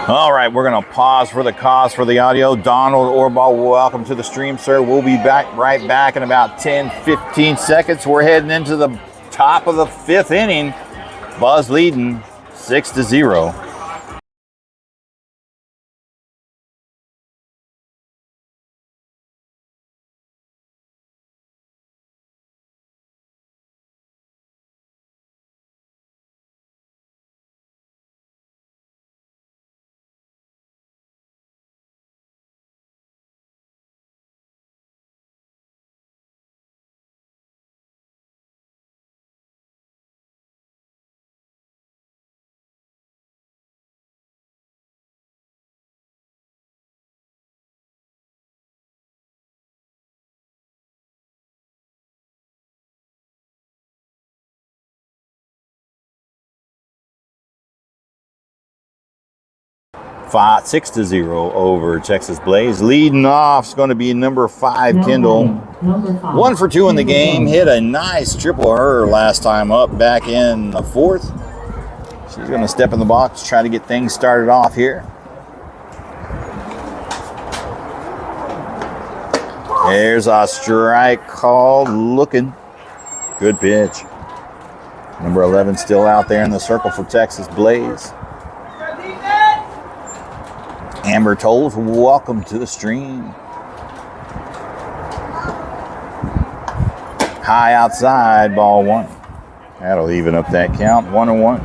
All right, we're going to pause for the cause for the audio. Donald Orbaugh, welcome to the stream, sir. We'll be right back in about 10-15 seconds. We're heading into the top of the 5th inning. Buzz leading 6-0. Five, 6-0 over Texas Blaze. Leading off is going to be number 5, Kendall. 1 for 2 in the game. Hit a nice triple her last time up back in the 4th. She's going to step in the box, try to get things started off here. There's a strike called looking. Good pitch. Number 11 still out there in the circle for Texas Blaze. Amber Tolles, welcome to the stream. High outside, ball 1. That'll even up that count, 1-1.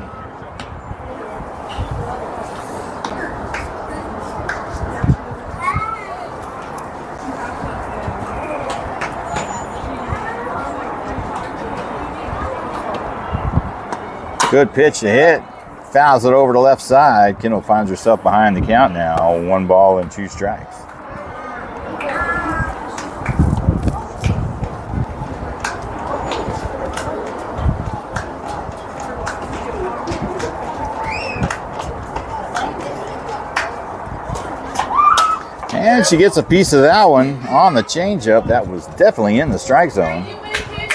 Good pitch to hit. Fouls it over to left side. Kendall finds herself behind the count now. 1 ball and 2 strikes. And she gets a piece of that one on the changeup. That was definitely in the strike zone.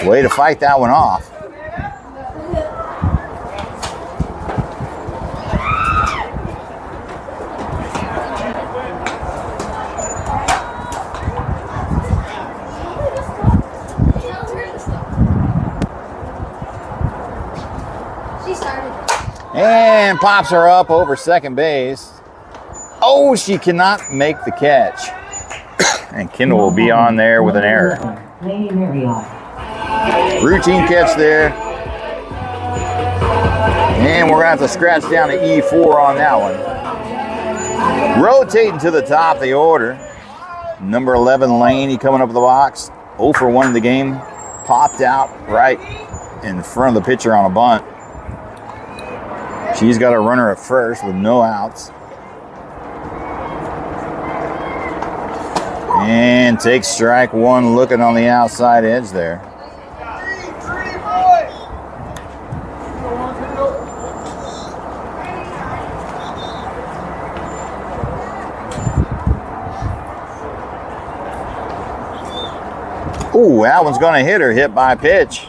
Way to fight that one off. And pops her up over second base. Oh, she cannot make the catch. And Kendall will be on there with an error. Lady Marriott. Routine catch there. And we're going to have to scratch down to E4 on that one. Rotating to the top of the order. Number 11, Laney, coming up with the box. 0 for 1 in the game. Popped out right in front of the pitcher on a bunt. She's got a runner at first with no outs. And takes strike one, looking on the outside edge there. Ooh, that one's going to hit her. Hit by pitch.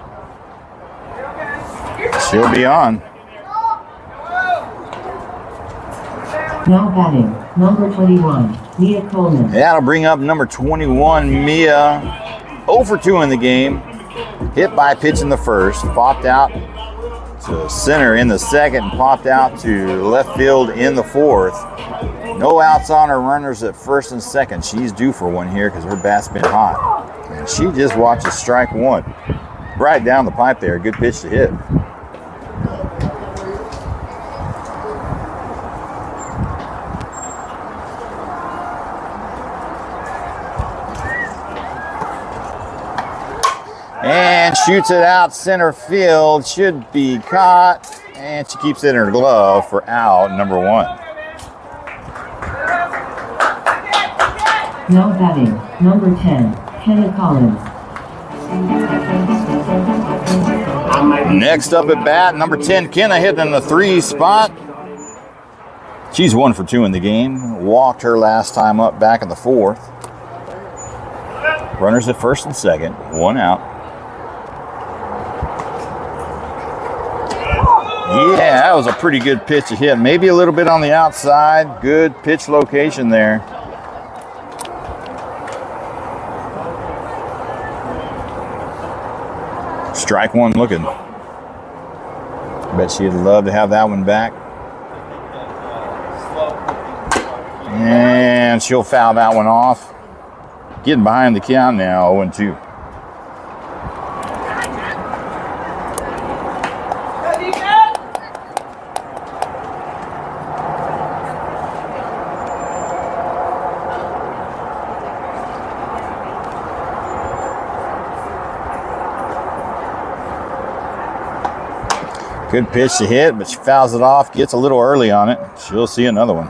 She'll be on. Now batting, number 21, Mia Coleman. That'll bring up number 21, Mia. 0 for 2 in the game. Hit by pitch in the first. Popped out to center in the second. Popped out to left field in the fourth. No outs on her, runners at first and second. She's due for one here because her bat's been hot. And she just watches strike one. Right down the pipe there. Good pitch to hit. And shoots it out center field. Should be caught. And she keeps it in her glove for out number 1. Now batting, number 10, Kenna Collins. Next up at bat, number 10, Kenna, hitting in the 3 spot. She's 1 for 2 in the game. Walked her last time up back in the 4th. Runners at first and second. 1 out. Yeah, that was a pretty good pitch to hit. Maybe a little bit on the outside. Good pitch location there. Strike one looking. Bet she'd love to have that one back. And she'll foul that one off. Getting behind the count now, 0-2. Good pitch to hit, but she fouls it off, gets a little early on it. She'll see another one.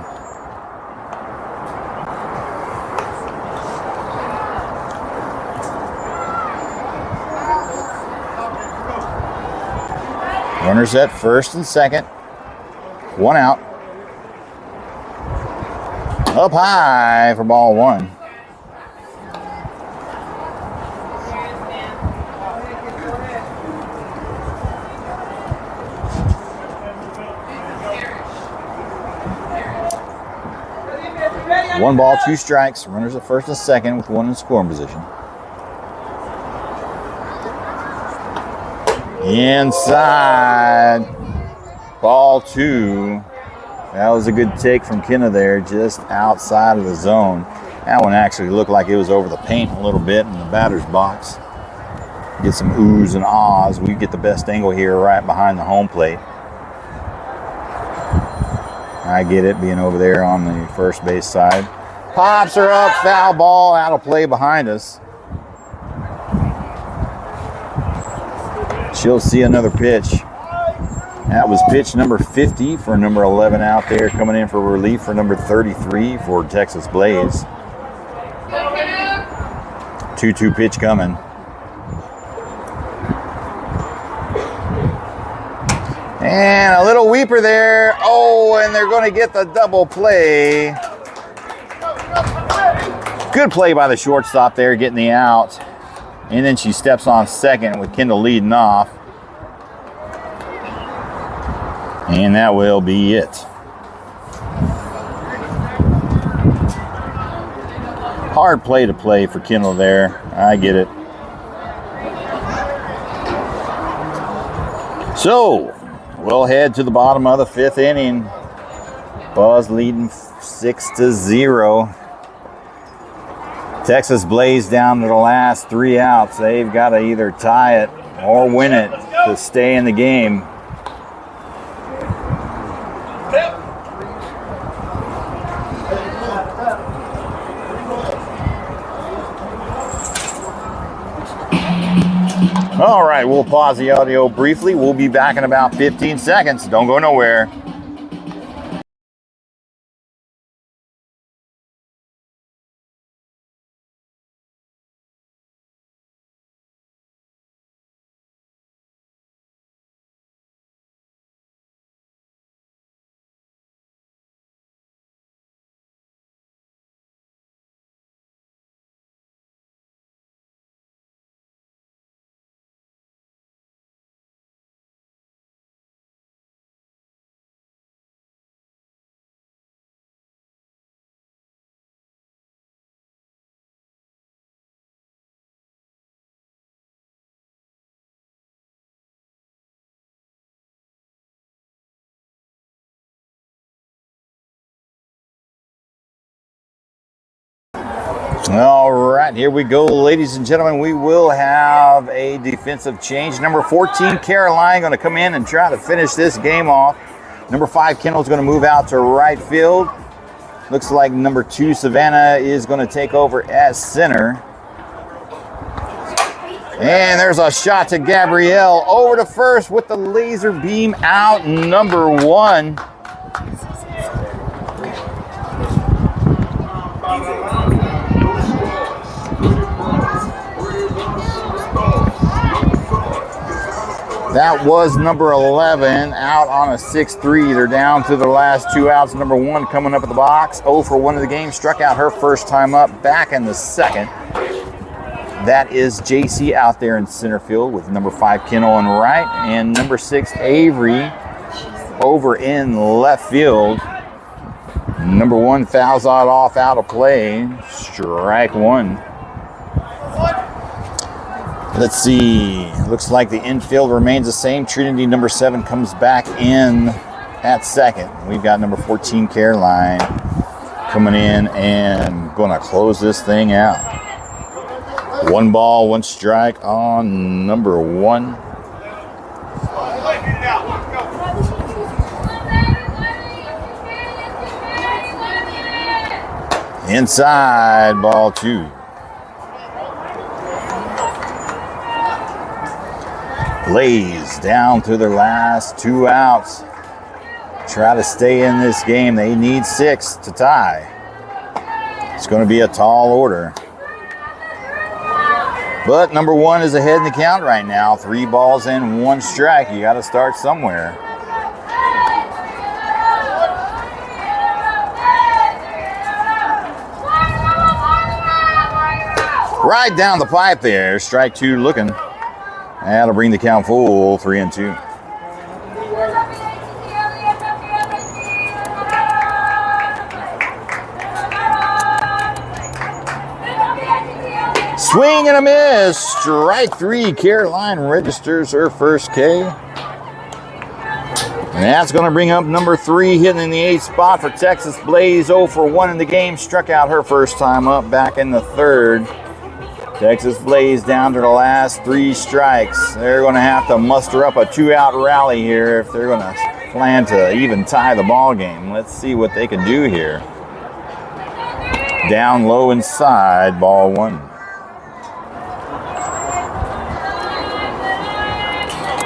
Runners at first and second. 1 out. Up high for ball 1. One ball, 2 strikes. Runners at first and second with 1 in scoring position. Inside. Ball 2. That was a good take from Kenna there, just outside of the zone. That one actually looked like it was over the paint a little bit in the batter's box. Get some oohs and ahs. We get the best angle here right behind the home plate. I get it, being over there on the first base side. Pops her up, foul ball, out of play behind us. She'll see another pitch. That was pitch number 50 for number 11 out there, coming in for relief for number 33 for Texas Blaze. 2-2 pitch coming. And a little weeper there. Oh, and they're going to get the double play. Good play by the shortstop there, getting the out. And then she steps on second with Kendall leading off. And that will be it. Hard play to play for Kendall there. I get it. So, we'll head to the bottom of the 5th inning. Buzz leading 6-0. Texas Blaze down to the last 3 outs. They've got to either tie it or win it to stay in the game. All right, we'll pause the audio briefly. We'll be back in about 15 seconds. Don't go nowhere. All right, here we go, ladies and gentlemen. We will have a defensive change. Number 14, Caroline, going to come in and try to finish this game off. Number 5, Kendall's going to move out to right field. Looks like number 2, Savannah, is going to take over at center. And there's a shot to Gabrielle over to first with the laser beam out, number 1. That was number 11 out on a 6-3. They're down to the last 2 outs. Number 1 coming up at the box. 0 for 1 of the game. Struck out her first time up, back in the second. That is JC out there in center field with number 5 Kendall in right and number 6 Avery over in left field. Number 1 fouls out off out of play. Strike 1. Let's see. Looks like the infield remains the same. Trinity number 7 comes back in at second. We've got number 14 Caroline coming in and going to close this thing out. 1 ball, 1 strike on number 1. Inside, ball 2. Blaze down to their last 2 outs. Try to stay in this game. They need 6 to tie. It's going to be a tall order. But number 1 is ahead in the count right now. 3 balls and 1 strike. You got to start somewhere. Right down the pipe there. Strike 2 looking. That'll bring the count full, 3-2. Swing and a miss. Strike 3. Caroline registers her first K. And that's going to bring up number 3, hitting in the 8th spot for Texas Blaze. 0 for 1 in the game. Struck out her first time up, back in the 3rd. Texas Blaze down to the last 3 strikes. They're going to have to muster up a 2-out rally here if they're going to plan to even tie the ball game. Let's see what they can do here. Down low inside, ball 1.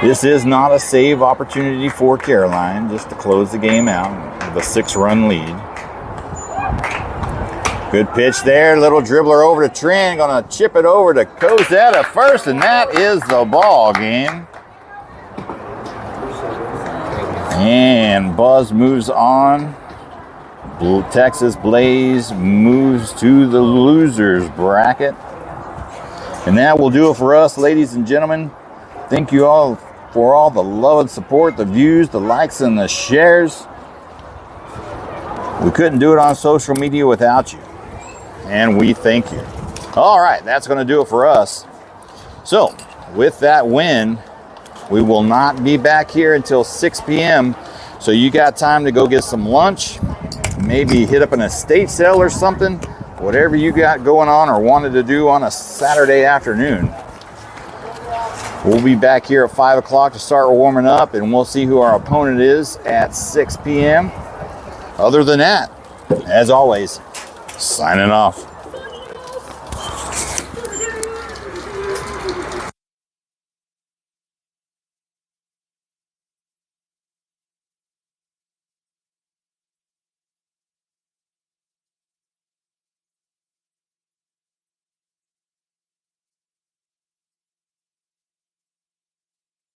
This is not a save opportunity for Caroline, just to close the game out with a 6-run lead. Good pitch there, little dribbler over to Trin, gonna chip it over to Cosette at first, and that is the ball game. And Buzz moves on. Texas Blaze moves to the losers bracket. And that will do it for us, ladies and gentlemen. Thank you all for all the love and support, the views, the likes, and the shares. We couldn't do it on social media without you. And we thank you. All right, that's going to do it for us. So, with that win, we will not be back here until 6 p.m. So you got time to go get some lunch, maybe hit up an estate sale or something. whatever you got going on or wanted to do on a Saturday afternoon. We'll be back here at 5 o'clock to start warming up, and we'll see who our opponent is at 6 p.m. Other than that, as always, signing off.